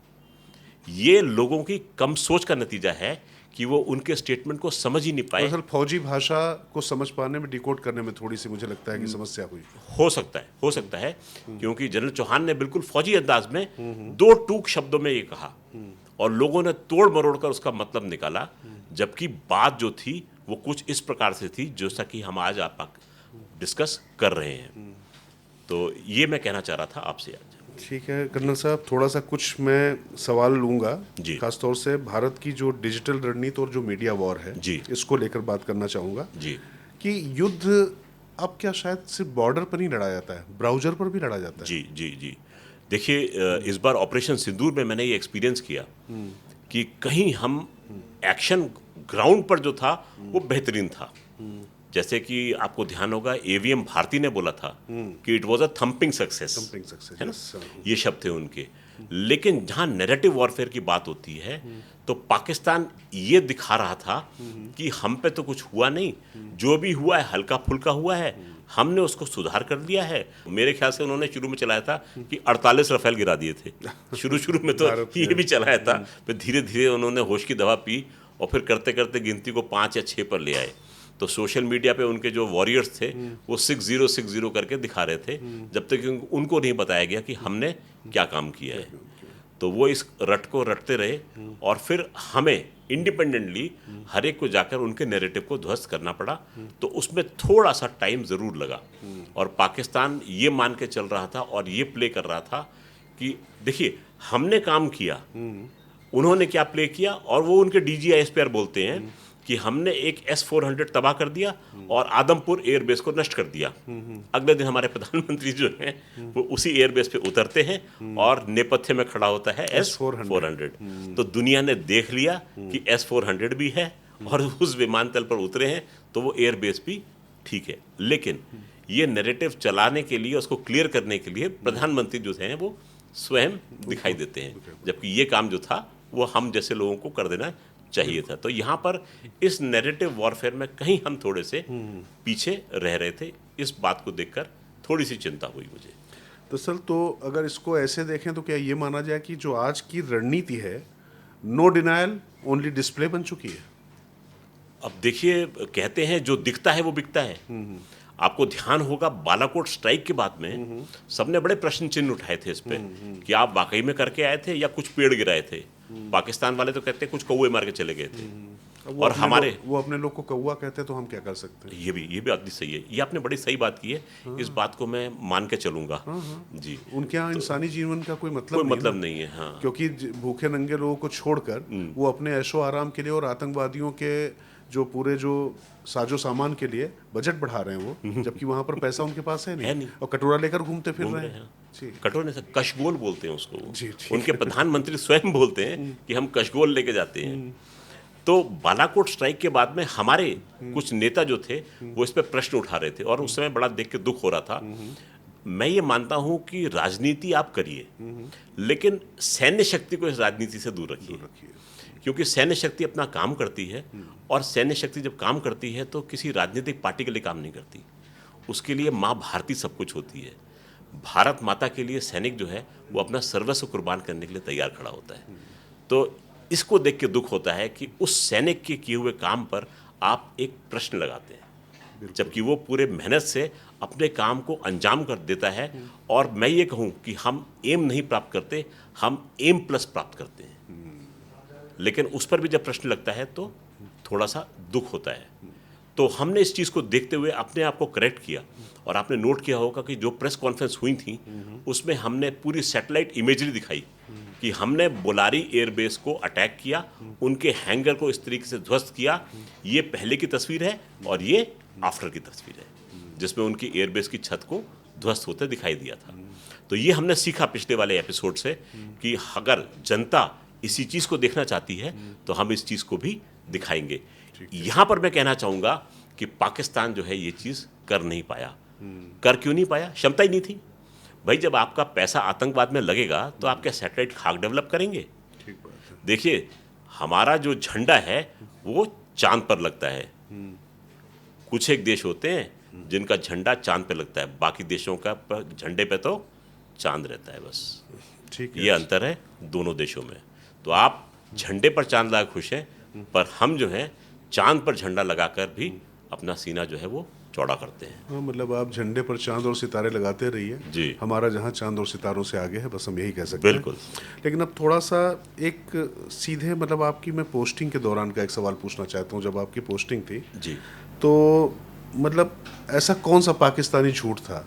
ये लोगों की कम सोच का नतीजा है कि वो उनके स्टेटमेंट को समझ ही नहीं पाए। असल फौजी भाषा को समझ पाने में, डिकोड करने में थोड़ी सी मुझे लगता है कि समस्या हुई। हो सकता है क्योंकि जनरल चौहान ने बिल्कुल फौजी अंदाज में दो टूक शब्दों में ये कहा और लोगों ने तोड़ मरोड़ कर उसका मतलब निकाला, जबकि बात जो थी वो कुछ इस प्रकार से थी जैसा कि हम आज आप डिस्कस कर रहे हैं। तो ये मैं कहना चाह रहा था आपसे आज। ठीक है कर्नल साहब, थोड़ा सा कुछ मैं सवाल लूँगा, खासतौर से भारत की जो डिजिटल रणनीति और जो मीडिया वॉर है इसको लेकर बात करना चाहूँगा कि युद्ध अब क्या शायद सिर्फ बॉर्डर पर नहीं लड़ा जाता है, ब्राउजर पर भी लड़ा जाता है। जी। देखिए, इस बार ऑपरेशन सिंदूर में मैंने ये एक्सपीरियंस किया कि कहीं हम एक्शन ग्राउंड पर जो था वो बेहतरीन था। जैसे कि आपको ध्यान होगा एवीएम भारती ने बोला था कि it was a thumping success, है ना? ये शब्द थे उनके। लेकिन जहाँ नैरेटिव वॉरफेयर की बात होती है तो पाकिस्तान ये दिखा रहा था कि हम पे तो कुछ हुआ नहीं, जो भी हुआ है हल्का फुल्का हुआ है, हमने उसको सुधार कर दिया है। मेरे ख्याल से उन्होंने शुरू में चलाया था कि 48 रफेल गिरा दिए थे। शुरू में तो ये भी चलाया था, फिर धीरे धीरे उन्होंने होश की दवा पी और फिर करते करते गिनती को 5 या 6 पर ले आए। तो सोशल मीडिया पे उनके जो वॉरियर्स थे वो 6060 करके दिखा रहे थे, जब तक कि उनको नहीं बताया गया कि हमने क्या काम किया है। तो वो इस रट को रटते रहे और फिर हमें इंडिपेंडेंटली हर एक को जाकर उनके नैरेटिव को ध्वस्त करना पड़ा। तो उसमें थोड़ा सा टाइम ज़रूर लगा और पाकिस्तान ये मान के चल रहा था और ये प्ले कर रहा था कि देखिए हमने काम किया, उन्होंने क्या प्ले किया। और वो उनके DGISPR बोलते हैं कि हमने एक S-400 तबाह कर दिया और आदमपुर एयरबेस को नष्ट कर दिया। अगले दिन हमारे प्रधानमंत्री जो हैं वो उसी एयरबेस पे उतरते हैं और नेपथ्य में खड़ा होता है S-400। तो दुनिया ने देख लिया कि S-400 भी है और उस विमानतल पर उतरे हैं, तो वो एयरबेस भी ठीक है। लेकिन ये नैरेटिव चलाने के लिए, उसको क्लियर करने के लिए प्रधानमंत्री जो हैं वो स्वयं दिखाई देते हैं, जबकि ये काम जो था वो हम जैसे लोगों को कर देना चाहिए था। तो यहाँ पर इस नैरेटिव वॉरफेयर में कहीं हम थोड़े से पीछे रह रहे थे। इस बात को देखकर थोड़ी सी चिंता हुई मुझे। तो सर, तो अगर इसको ऐसे देखें तो क्या ये माना जाए कि जो आज की रणनीति है, नो डिनायल ओनली डिस्प्ले बन चुकी है? अब देखिए, कहते हैं जो दिखता है वो बिकता है। आपको ध्यान होगा बालाकोट स्ट्राइक के बाद में सबने बड़े प्रश्न चिन्ह उठाए थे इस पे कि आप वाकई में करके आए थे या कुछ पेड़ गिराए थे। पाकिस्तान वाले तो कहते हैं कुछ कौवे मार के चले गए थे। और हमारे वो अपने लोग को कौवा कहते हैं, तो हम क्या कर सकते हैं? ये भी आदमी सही है। ये आपने बड़ी सही बात की है। इस बात को मैं मान के चलूंगा। जी, उनके यहाँ इंसानी जीवन का कोई मतलब नहीं है। हाँ, क्योंकि भूखे नंगे लोगों को छोड़कर वो अपने ऐशो आराम के लिए और आतंकवादियों के जो पूरे जो साजो सामान के लिए बजट बढ़ा रहे हैं वो, जबकि वहां पर पैसा उनके पास है नहीं। और कटोरा लेकर घूमते फिर रहे हैं। कटोरे से कशगोल बोलते हैं उसको। जी, उनके प्रधानमंत्री स्वयं बोलते हैं कि हम कशगोल लेके जाते हैं। तो बालाकोट स्ट्राइक के बाद में हमारे कुछ नेता जो थे वो इस पर प्रश्न उठा रहे थे और उस समय बड़ा देख के दुख हो रहा था। मैं ये मानता हूं कि राजनीति आप करिए, लेकिन सैन्य शक्ति को इस राजनीति से दूर रखिए, क्योंकि सैन्य शक्ति अपना काम करती है और सैन्य शक्ति जब काम करती है तो किसी राजनीतिक पार्टी के लिए काम नहीं करती। उसके लिए माँ भारती सब कुछ होती है। भारत माता के लिए सैनिक जो है वो अपना सर्वस्व कुर्बान करने के लिए तैयार खड़ा होता है। तो इसको देख के दुख होता है कि उस सैनिक के किए हुए काम पर आप एक प्रश्न लगाते हैं, जबकि वो पूरे मेहनत से अपने काम को अंजाम कर देता है। और मैं ये कहूँ कि हम एम नहीं प्राप्त करते, हम एम प्लस प्राप्त करते हैं। लेकिन उस पर भी जब प्रश्न लगता है तो थोड़ा सा दुख होता है। तो हमने इस चीज़ को देखते हुए अपने आप को करेक्ट किया। और आपने नोट किया होगा कि जो प्रेस कॉन्फ्रेंस हुई थी उसमें हमने पूरी सैटेलाइट इमेजरी दिखाई कि हमने बोलारी एयरबेस को अटैक किया, उनके हैंगर को इस तरीके से ध्वस्त किया। ये पहले की तस्वीर है और ये आफ्टर की तस्वीर है, जिसमें उनकी एयरबेस की छत को ध्वस्त होते दिखाई दिया था। तो ये हमने सीखा पिछले वाले एपिसोड से कि अगर जनता इसी चीज़ को देखना चाहती है तो हम इस चीज़ को भी दिखाएंगे। यहाँ पर मैं कहना चाहूँगा कि पाकिस्तान जो है ये चीज़ कर नहीं पाया। कर क्यों नहीं पाया? क्षमता ही नहीं थी। भाई, जब आपका पैसा आतंकवाद में लगेगा तो आप क्या सैटेलाइट खाक डेवलप करेंगे? देखिए, हमारा जो झंडा है वो चांद पर लगता है। कुछ एक देश होते हैं जिनका झंडा चांद पे लगता है, बाकी देशों का झंडे पे तो चांद रहता है बस। ये अंतर है दोनों देशों में। तो आप झंडे पर चांद लगा खुश हैं, पर हम जो हैं चांद पर झंडा लगाकर भी अपना सीना जो है वो चौड़ा करते हैं। हाँ, मतलब आप झंडे पर चांद और सितारे लगाते रहिए जी। हमारा जहाँ चांद और सितारों से आगे है, बस हम यही कह सकते हैं। बिल्कुल। लेकिन अब थोड़ा सा एक सीधे मतलब आपकी मैं पोस्टिंग के दौरान का एक सवाल पूछना चाहता हूँ। जब आपकी पोस्टिंग थी जी, तो मतलब ऐसा कौन सा पाकिस्तानी झूठ था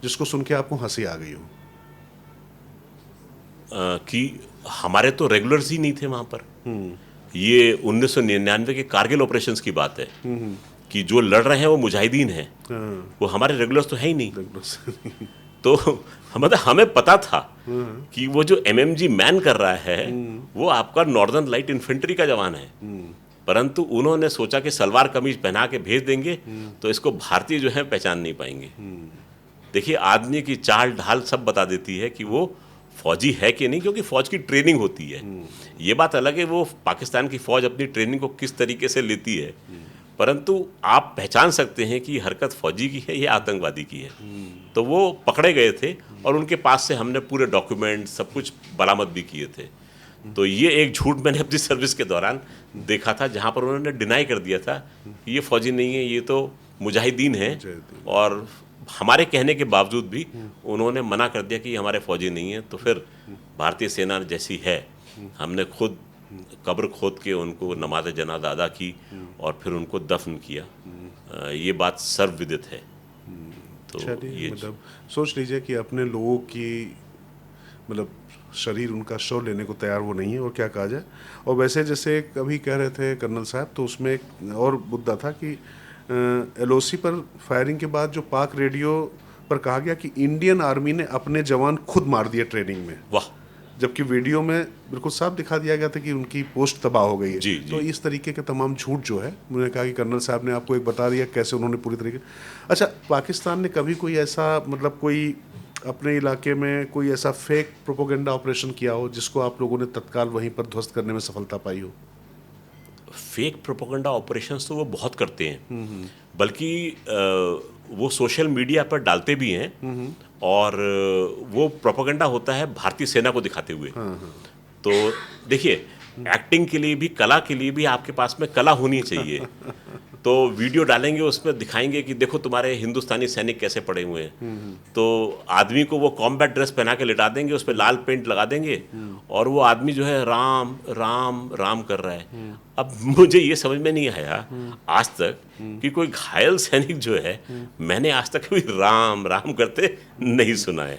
जिसको सुन के आपको हंसी आ गई हो? कि हमारे तो रेगुलर्स ही नहीं थे वहाँ पर। ये 1999 के कारगिल ऑपरेशंस की बात है कि जो लड़ रहे हैं वो मुजाहिदीन हैं, वो हमारे रेगुलर्स तो है ही नहीं। तो मतलब हमें पता था कि वो जो MMG मैन कर रहा है वो आपका नॉर्दर्न लाइट इन्फेंट्री का जवान है, परंतु उन्होंने सोचा कि सलवार कमीज पहना के भेज देंगे तो इसको भारतीय जो है पहचान नहीं पाएंगे। देखिए, आदमी की चाल ढाल सब बता देती है कि वो फौजी है कि नहीं, क्योंकि फौज की ट्रेनिंग होती है। ये बात अलग है वो पाकिस्तान की फौज अपनी ट्रेनिंग को किस तरीके से लेती है, परंतु आप पहचान सकते हैं कि हरकत फौजी की है या आतंकवादी की है। तो वो पकड़े गए थे और उनके पास से हमने पूरे डॉक्यूमेंट सब कुछ बरामद भी किए थे। तो ये एक झूठ मैंने अपनी सर्विस के दौरान देखा था, जहाँ पर उन्होंने डिनाई कर दिया था कि ये फौजी नहीं है, ये तो मुजाहिदीन हैं, और हमारे कहने के बावजूद भी उन्होंने मना कर दिया कि ये हमारे फौजी नहीं है। तो फिर भारतीय सेना जैसी है, हमने खुद कब्र खोद के उनको नमाज जनाजा अदा की और फिर उनको दफन किया। ये बात सर्वविदित है। तो ये मतलब सोच लीजिए कि अपने लोगों की मतलब शरीर उनका शव लेने को तैयार वो नहीं है, और क्या कहा जाए। और वैसे जैसे कभी कह रहे थे कर्नल साहब, तो उसमें एक और मुद्दा था कि LOC पर फायरिंग के बाद जो पाक रेडियो पर कहा गया कि इंडियन आर्मी ने अपने जवान खुद मार दिए ट्रेनिंग में, वाह, जबकि वीडियो में बिल्कुल साफ दिखा दिया गया था कि उनकी पोस्ट तबाह हो गई है। जी, तो इस तरीके के तमाम झूठ जो है, मैंने कहा कि कर्नल साहब ने आपको एक बता दिया कैसे उन्होंने पूरी तरीके। अच्छा, पाकिस्तान ने कभी कोई ऐसा मतलब कोई अपने इलाके में कोई ऐसा फेक प्रोपोगेंडा ऑपरेशन किया हो जिसको आप लोगों ने तत्काल वहीं पर ध्वस्त करने में सफलता पाई हो? फेक प्रोपेगेंडा ऑपरेशंस तो वो बहुत करते हैं, बल्कि वो सोशल मीडिया पर डालते भी हैं, और वो प्रोपेगेंडा होता है भारतीय सेना को दिखाते हुए। तो देखिए, एक्टिंग के लिए भी, कला के लिए भी आपके पास में कला होनी चाहिए। तो वीडियो डालेंगे, उसमें दिखाएंगे कि देखो तुम्हारे हिंदुस्तानी सैनिक कैसे पड़े हुए हैं। तो आदमी को वो कॉम्बैट ड्रेस पहना के लिटा देंगे, उस पर लाल पेंट लगा देंगे, और वो आदमी जो है राम राम राम कर रहा है। अब मुझे ये समझ में नहीं आया आज तक कि कोई घायल सैनिक जो है, मैंने आज तक कभी राम राम करते नहीं सुना है।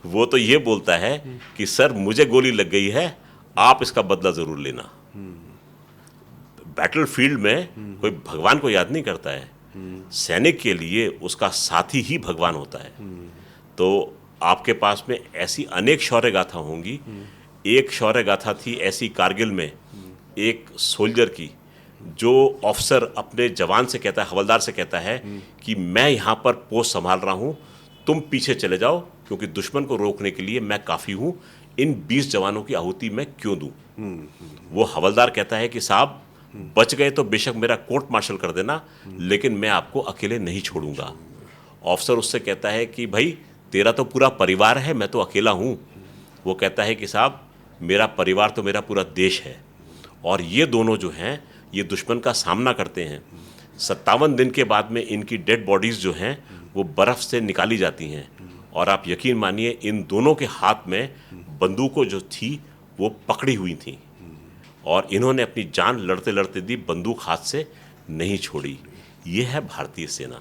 वो तो ये बोलता है कि सर मुझे गोली लग गई है, आप इसका बदला जरूर लेना। बैटल फील्ड में कोई भगवान को याद नहीं करता है, सैनिक के लिए उसका साथी ही भगवान होता है। तो आपके पास में ऐसी अनेक शौर्य गाथा होंगी। एक शौर्य गाथा थी ऐसी कारगिल में, एक सोल्जर की, जो ऑफिसर अपने जवान से कहता है, हवलदार से कहता है कि मैं यहाँ पर पोस्ट संभाल रहा हूँ, तुम पीछे चले जाओ, क्योंकि दुश्मन को रोकने के लिए मैं काफ़ी हूँ, इन 20 जवानों की आहुति मैं क्यों दूँ। वो हवलदार कहता है कि साहब बच गए तो बेशक मेरा कोर्ट मार्शल कर देना, लेकिन मैं आपको अकेले नहीं छोड़ूंगा। ऑफिसर उससे कहता है कि भाई तेरा तो पूरा परिवार है, मैं तो अकेला हूँ। वो कहता है कि साहब मेरा परिवार तो मेरा पूरा देश है। और ये दोनों जो हैं, ये दुश्मन का सामना करते हैं। 57 दिन के बाद में इनकी डेड बॉडीज़ जो हैं वो बर्फ़ से निकाली जाती हैं, और आप यकीन मानिए इन दोनों के हाथ में बंदूकों जो थी वो पकड़ी हुई थी, और इन्होंने अपनी जान लड़ते लड़ते दी, बंदूक हाथ से नहीं छोड़ी। ये है भारतीय सेना।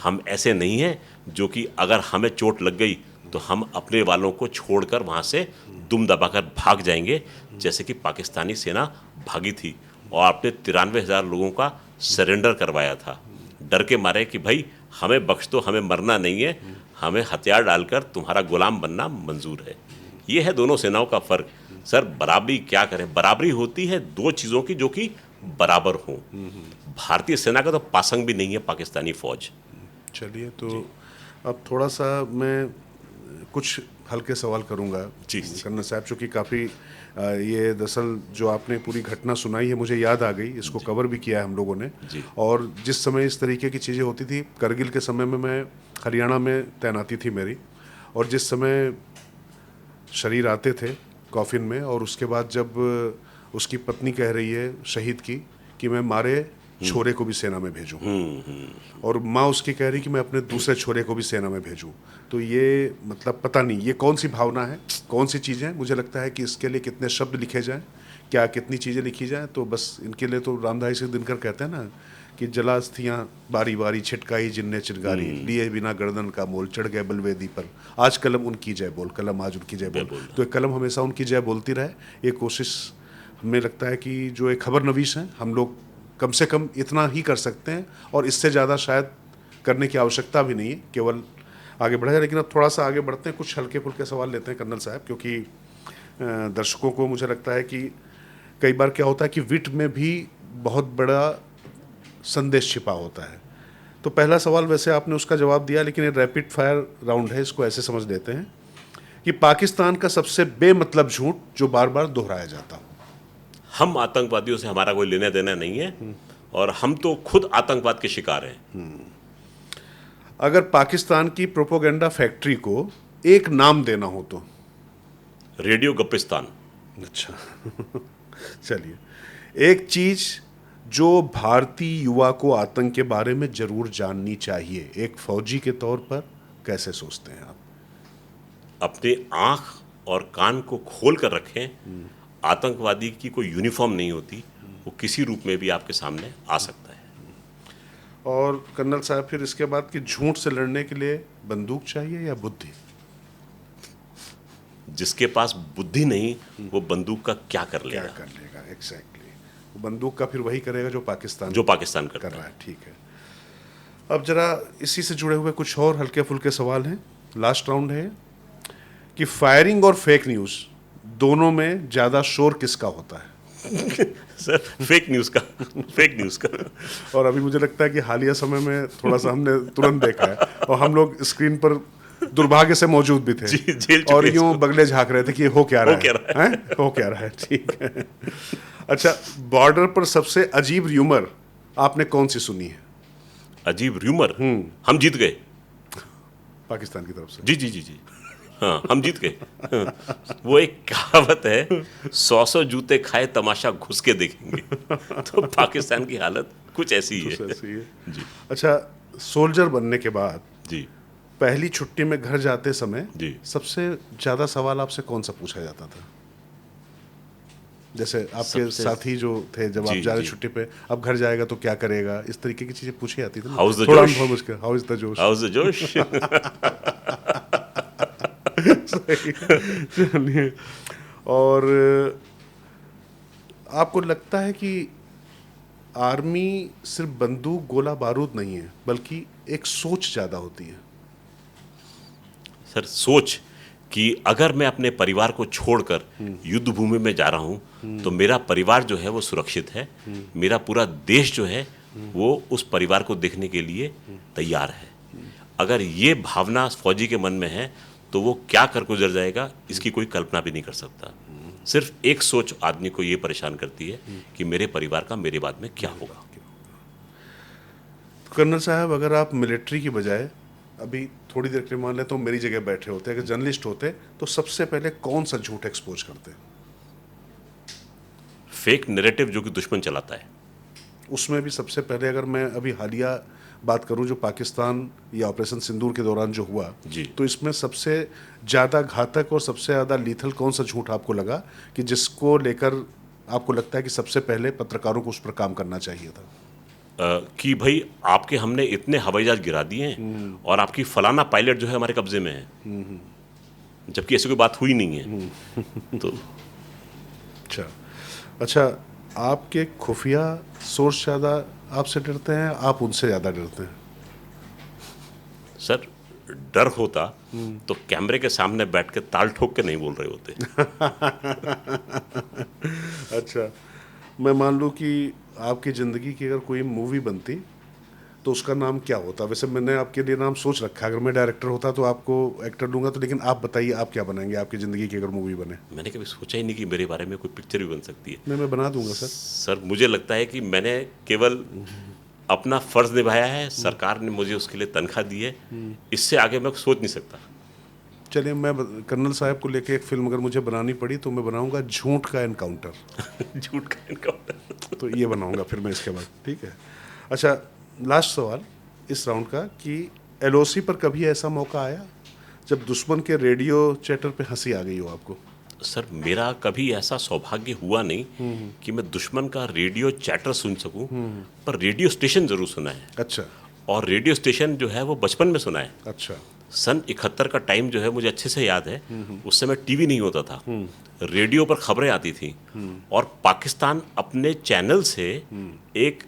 हम ऐसे नहीं हैं जो कि अगर हमें चोट लग गई तो हम अपने वालों को छोड़कर वहाँ से दुम दबाकर भाग जाएंगे, जैसे कि पाकिस्तानी सेना भागी थी और आपने 93,000 लोगों का सरेंडर करवाया था, डर के मारे कि भाई हमें बख्श दो, हमें मरना नहीं है, हमें हथियार डालकर तुम्हारा गुलाम बनना मंजूर है। ये है दोनों सेनाओं का फ़र्क। सर बराबरी क्या करें, बराबरी होती है दो चीज़ों की जो कि बराबर हों। भारतीय सेना का तो पासंग भी नहीं है पाकिस्तानी फ़ौज। चलिए, तो अब थोड़ा सा मैं कुछ हल्के सवाल करूंगा जी कर्नल साहब, चूँकि काफ़ी ये दरअसल जो आपने पूरी घटना सुनाई है मुझे याद आ गई, इसको कवर भी किया है हम लोगों ने। और जिस समय इस तरीके की चीज़ें होती थी, करगिल के समय में मैं हरियाणा में तैनाती थी मेरी, और जिस समय शरीर आते थे कॉफिन में, और उसके बाद जब उसकी पत्नी कह रही है शहीद की कि मैं मारे छोरे को भी सेना में भेजूं, और माँ उसकी कह रही कि मैं अपने दूसरे छोरे को भी सेना में भेजूं, तो ये मतलब पता नहीं ये कौन सी भावना है, कौन सी चीज़ें हैं। मुझे लगता है कि इसके लिए कितने शब्द लिखे जाएं, क्या कितनी चीज़ें लिखी जाएं, तो बस इनके लिए तो रामधारी सिंह दिनकर कहते हैं ना कि जला अस्थियाँ बारी बारी छिटकाई जिनने चिरगारी, लिए बिना गर्दन का मोल, चढ़ गए बलवेदी पर, आज कलम उनकी जय बोल, कलम आज उनकी जय बोल। तो एक कलम हमेशा उनकी जय बोलती रहे, ये कोशिश हमें लगता है कि जो एक खबर नवीस हैं हम लोग कम से कम इतना ही कर सकते हैं, और इससे ज़्यादा शायद करने की आवश्यकता भी नहीं है, केवल आगे बढ़ा जाए। लेकिन अब थोड़ा सा आगे बढ़ते हैं, कुछ हल्के फुल्के सवाल लेते हैं कर्नल साहब, क्योंकि दर्शकों को मुझे लगता है कि कई बार क्या होता है कि विट में भी बहुत बड़ा संदेश छिपा होता है। तो पहला सवाल वैसे आपने उसका जवाब दिया, लेकिन ये रैपिड फायर राउंड है, इसको ऐसे समझ लेते हैं कि पाकिस्तान का सबसे बेमतलब झूठ जो बार बार दोहराया जाता हो। हम आतंकवादियों से हमारा कोई लेना देना नहीं है, और हम तो खुद आतंकवाद के शिकार हैं। अगर पाकिस्तान की प्रोपोगेंडा फैक्ट्री को एक नाम देना हो तो? रेडियो गप्पिस्तान। अच्छा। चलिए, एक चीज जो भारतीय युवा को आतंक के बारे में जरूर जाननी चाहिए, एक फौजी के तौर पर कैसे सोचते हैं आप? अपनी आंख और कान को खोल कर रखें। आतंकवादी की कोई यूनिफॉर्म नहीं होती, वो किसी रूप में भी आपके सामने आ सकता है। और कर्नल साहब, फिर इसके बाद कि झूठ से लड़ने के लिए बंदूक चाहिए या बुद्धि? जिसके पास बुद्धि नहीं, वो बंदूक का क्या कर क्या लेगा? कर लेगा? एग्जैक्टली। बंदूक का फिर वही करेगा जो पाकिस्तान कर कर रहा रहा है। है। ठीक है। अब जरा इसी से जुड़े हुए कुछ और हल्के फुल्के सवाल हैं। लास्ट राउंड है कि फायरिंग और फेक न्यूज दोनों में ज्यादा शोर किसका होता है? सर, फेक न्यूज़ का। फेक न्यूज़ का। और अभी मुझे लगता है कि हालिया समय में थोड़ा सा हमने तुरंत देखा है, और हम लोग स्क्रीन पर दुर्भाग्य से मौजूद भी थे, झेल चुके और हैं यूं इसको। बगले झांक रहे थे कि ये हो क्या रहा है, हैं? हो क्या रहा है। ठीक है। अच्छा, बॉर्डर पर सबसे अजीब र्यूमर आपने कौन सी सुनी है? अजीब र्यूमर। हम जीत गए। पाकिस्तान की तरफ से? जी जी जी जी। हाँ, हम जीत गए। वो एक कहावत है, 100 जूते खाए तमाशा घुस के देखेंगे। तो पाकिस्तान की हालत कुछ ऐसी ही है। ऐसी है। जी अच्छा, सोल्जर बनने के बाद जी पहली छुट्टी में घर जाते समय जी। सबसे ज्यादा सवाल आपसे कौन सा पूछा जाता था? जैसे आपके सबसे- साथी जो थे, जब आप जी, जा रहे जी। छुट्टी पे, अब घर जाएगा तो क्या करेगा, इस तरीके की चीजें पूछी जाती थी ना? How's the थोड़ा जोश? अनुभव मुझको, हाउ इज द जोश? हाउस द जोश। सही। चलिए, और आपको लगता है कि आर्मी सिर्फ बंदूक गोला बारूद नहीं है, बल्कि एक सोच ज्यादा होती है? सर, सोच कि अगर मैं अपने परिवार को छोड़कर युद्ध भूमि में जा रहा हूं, तो मेरा परिवार जो है वो सुरक्षित है। मेरा पूरा देश जो है वो उस परिवार को देखने के लिए तैयार है। अगर ये भावना फौजी के मन में है, तो वो क्या कर गुजर जाएगा, इसकी कोई कल्पना भी नहीं कर सकता। सिर्फ एक सोच आदमी को ये परेशान करती है कि मेरे परिवार का मेरे बाद में क्या होगा। कर्नल साहब, अगर आप मिलिट्री की बजाय अभी थोड़ी देर के लिए मान लें तो मेरी जगह बैठे होते, अगर जर्नलिस्ट होते, तो सबसे पहले कौन सा झूठ एक्सपोज करते? फेक नैरेटिव जो कि दुश्मन चलाता है। उसमें भी सबसे पहले, अगर मैं अभी हालिया बात करूं, जो पाकिस्तान या ऑपरेशन सिंदूर के दौरान जो हुआ, जी। तो इसमें सबसे ज़्यादा घातक और सबसे ज़्यादा लीथल कौन सा झूठ आपको लगा, कि जिसको लेकर आपको लगता है कि सबसे पहले पत्रकारों को उस पर काम करना चाहिए था? कि भाई आपके हमने इतने हवाई जहाज गिरा दिए हैं और आपकी फलाना पायलट जो है हमारे कब्जे में है, जबकि ऐसी कोई बात हुई नहीं है। तो अच्छा, आपके खुफिया सोर्स ज़्यादा आपसे डरते हैं, आप उनसे ज़्यादा डरते हैं? सर, डर होता तो कैमरे के सामने बैठ के ताल ठोक के नहीं बोल रहे होते। अच्छा, मैं मान लूँ कि आपकी ज़िंदगी की अगर कोई मूवी बनती, तो उसका नाम क्या होता? वैसे मैंने आपके लिए नाम सोच रखा है, अगर मैं डायरेक्टर होता तो आपको एक्टर लूँगा, तो लेकिन आप बताइए आप क्या बनाएंगे आपकी ज़िंदगी की अगर मूवी बने? मैंने कभी सोचा ही नहीं कि मेरे बारे में कोई पिक्चर भी बन सकती है। मैं बना दूंगा सर। सर, मुझे लगता है कि मैंने केवल अपना फर्ज निभाया है, सरकार ने मुझे उसके लिए तनख्वाह दी है, इससे आगे मैं सोच नहीं सकता। चलिए, मैं कर्नल साहब को लेके एक फिल्म अगर मुझे बनानी पड़ी, तो मैं बनाऊंगा झूठ का एनकाउंटर। झूठ का एनकाउंटर। तो ये बनाऊंगा फिर मैं इसके बाद। ठीक है। अच्छा, लास्ट सवाल इस राउंड का, कि एलओसी पर कभी ऐसा मौका आया जब दुश्मन के रेडियो चैटर पे हंसी आ गई हो आपको? सर, मेरा कभी ऐसा सौभाग्य हुआ नहीं कि मैं दुश्मन का रेडियो चैटर सुन सकूं, पर रेडियो स्टेशन जरूर सुना है। अच्छा और रेडियो स्टेशन जो है वो बचपन में सुना है। अच्छा। सन 71 का टाइम जो है मुझे अच्छे से याद है। उस समय टीवी नहीं होता था, रेडियो पर खबरें आती थी, और पाकिस्तान अपने चैनल से एक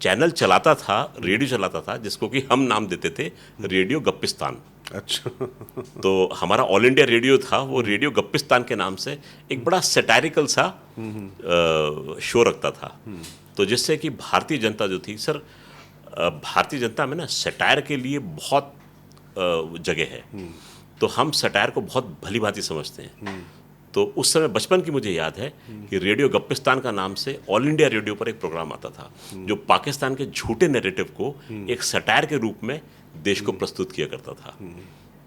चैनल चलाता था, रेडियो चलाता था, जिसको कि हम नाम देते थे रेडियो गप्पिस्तान। अच्छा। तो हमारा ऑल इंडिया रेडियो था, वो रेडियो गप्पिस्तान के नाम से एक बड़ा सेटारिकल सा शो रखता था। तो जिससे कि भारतीय जनता जो थी, सर, भारतीय जनता में ना सटायर के लिए बहुत जगह है, तो हम सटायर को बहुत भली भांति समझते हैं। तो उस समय बचपन की मुझे याद है कि रेडियो गप्पिस्तान का नाम से ऑल इंडिया रेडियो पर एक प्रोग्राम आता था, जो पाकिस्तान के झूठे नैरेटिव को एक सटायर के रूप में देश को प्रस्तुत किया करता था।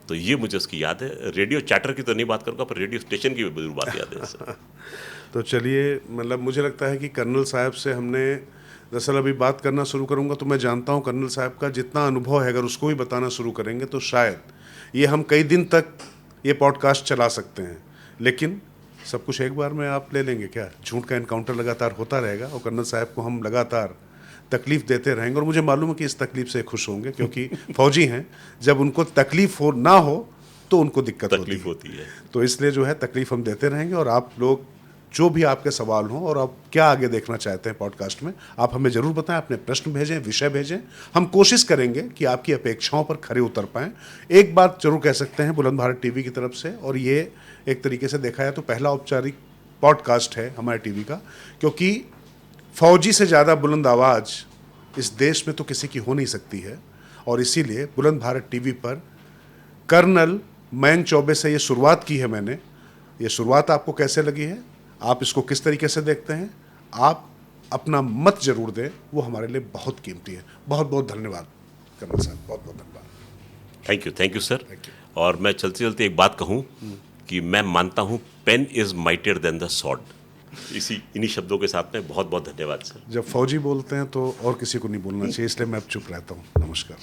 तो ये मुझे उसकी याद है। रेडियो चैटर की तो नहीं बात करूँगा, पर रेडियो स्टेशन की भी जरूर बात याद है सर। तो चलिए, मतलब मुझे लगता है कि कर्नल साहब से हमने, दरअसल अभी बात करना शुरू करूंगा तो मैं जानता हूं कर्नल साहब का जितना अनुभव है, अगर उसको भी बताना शुरू करेंगे तो शायद ये हम कई दिन तक ये पॉडकास्ट चला सकते हैं। लेकिन सब कुछ एक बार में आप ले लेंगे क्या? झूठ का एनकाउंटर लगातार होता रहेगा और कर्नल साहब को हम लगातार तकलीफ देते रहेंगे, और मुझे मालूम है कि इस तकलीफ से खुश होंगे, क्योंकि फौजी हैं, जब उनको तकलीफ हो ना हो तो उनको दिक्कत तकलीफ होती है। तो इसलिए जो है तकलीफ हम देते रहेंगे। और आप लोग जो भी आपके सवाल हों और आप क्या आगे देखना चाहते हैं पॉडकास्ट में, आप हमें ज़रूर बताएं, अपने प्रश्न भेजें, विषय भेजें। हम कोशिश करेंगे कि आपकी अपेक्षाओं पर खरे उतर पाएं। एक बात जरूर कह सकते हैं बुलंद भारत टीवी की तरफ से, और ये एक तरीके से देखा है तो पहला औपचारिक पॉडकास्ट है हमारे टीवी का, क्योंकि फौजी से ज़्यादा बुलंद आवाज़ इस देश में तो किसी की हो नहीं सकती है। और इसीलिए बुलंद भारत टीवी पर कर्नल मयंक चौबे से ये शुरुआत की है मैंने। ये शुरुआत आपको कैसे लगी है, आप इसको किस तरीके से देखते हैं, आप अपना मत जरूर दें, वो हमारे लिए बहुत कीमती है। बहुत बहुत धन्यवाद कर्नल साहब, बहुत बहुत धन्यवाद। Thank you sir. और मैं चलते चलते एक बात कहूँ कि मैं मानता हूँ pen is mightier than the sword. इन्हीं शब्दों के साथ में बहुत बहुत धन्यवाद सर। जब फौजी बोलते हैं तो और किसी को नहीं बोलना चाहिए, इसलिए मैं अब चुप रहता हूँ। नमस्कार।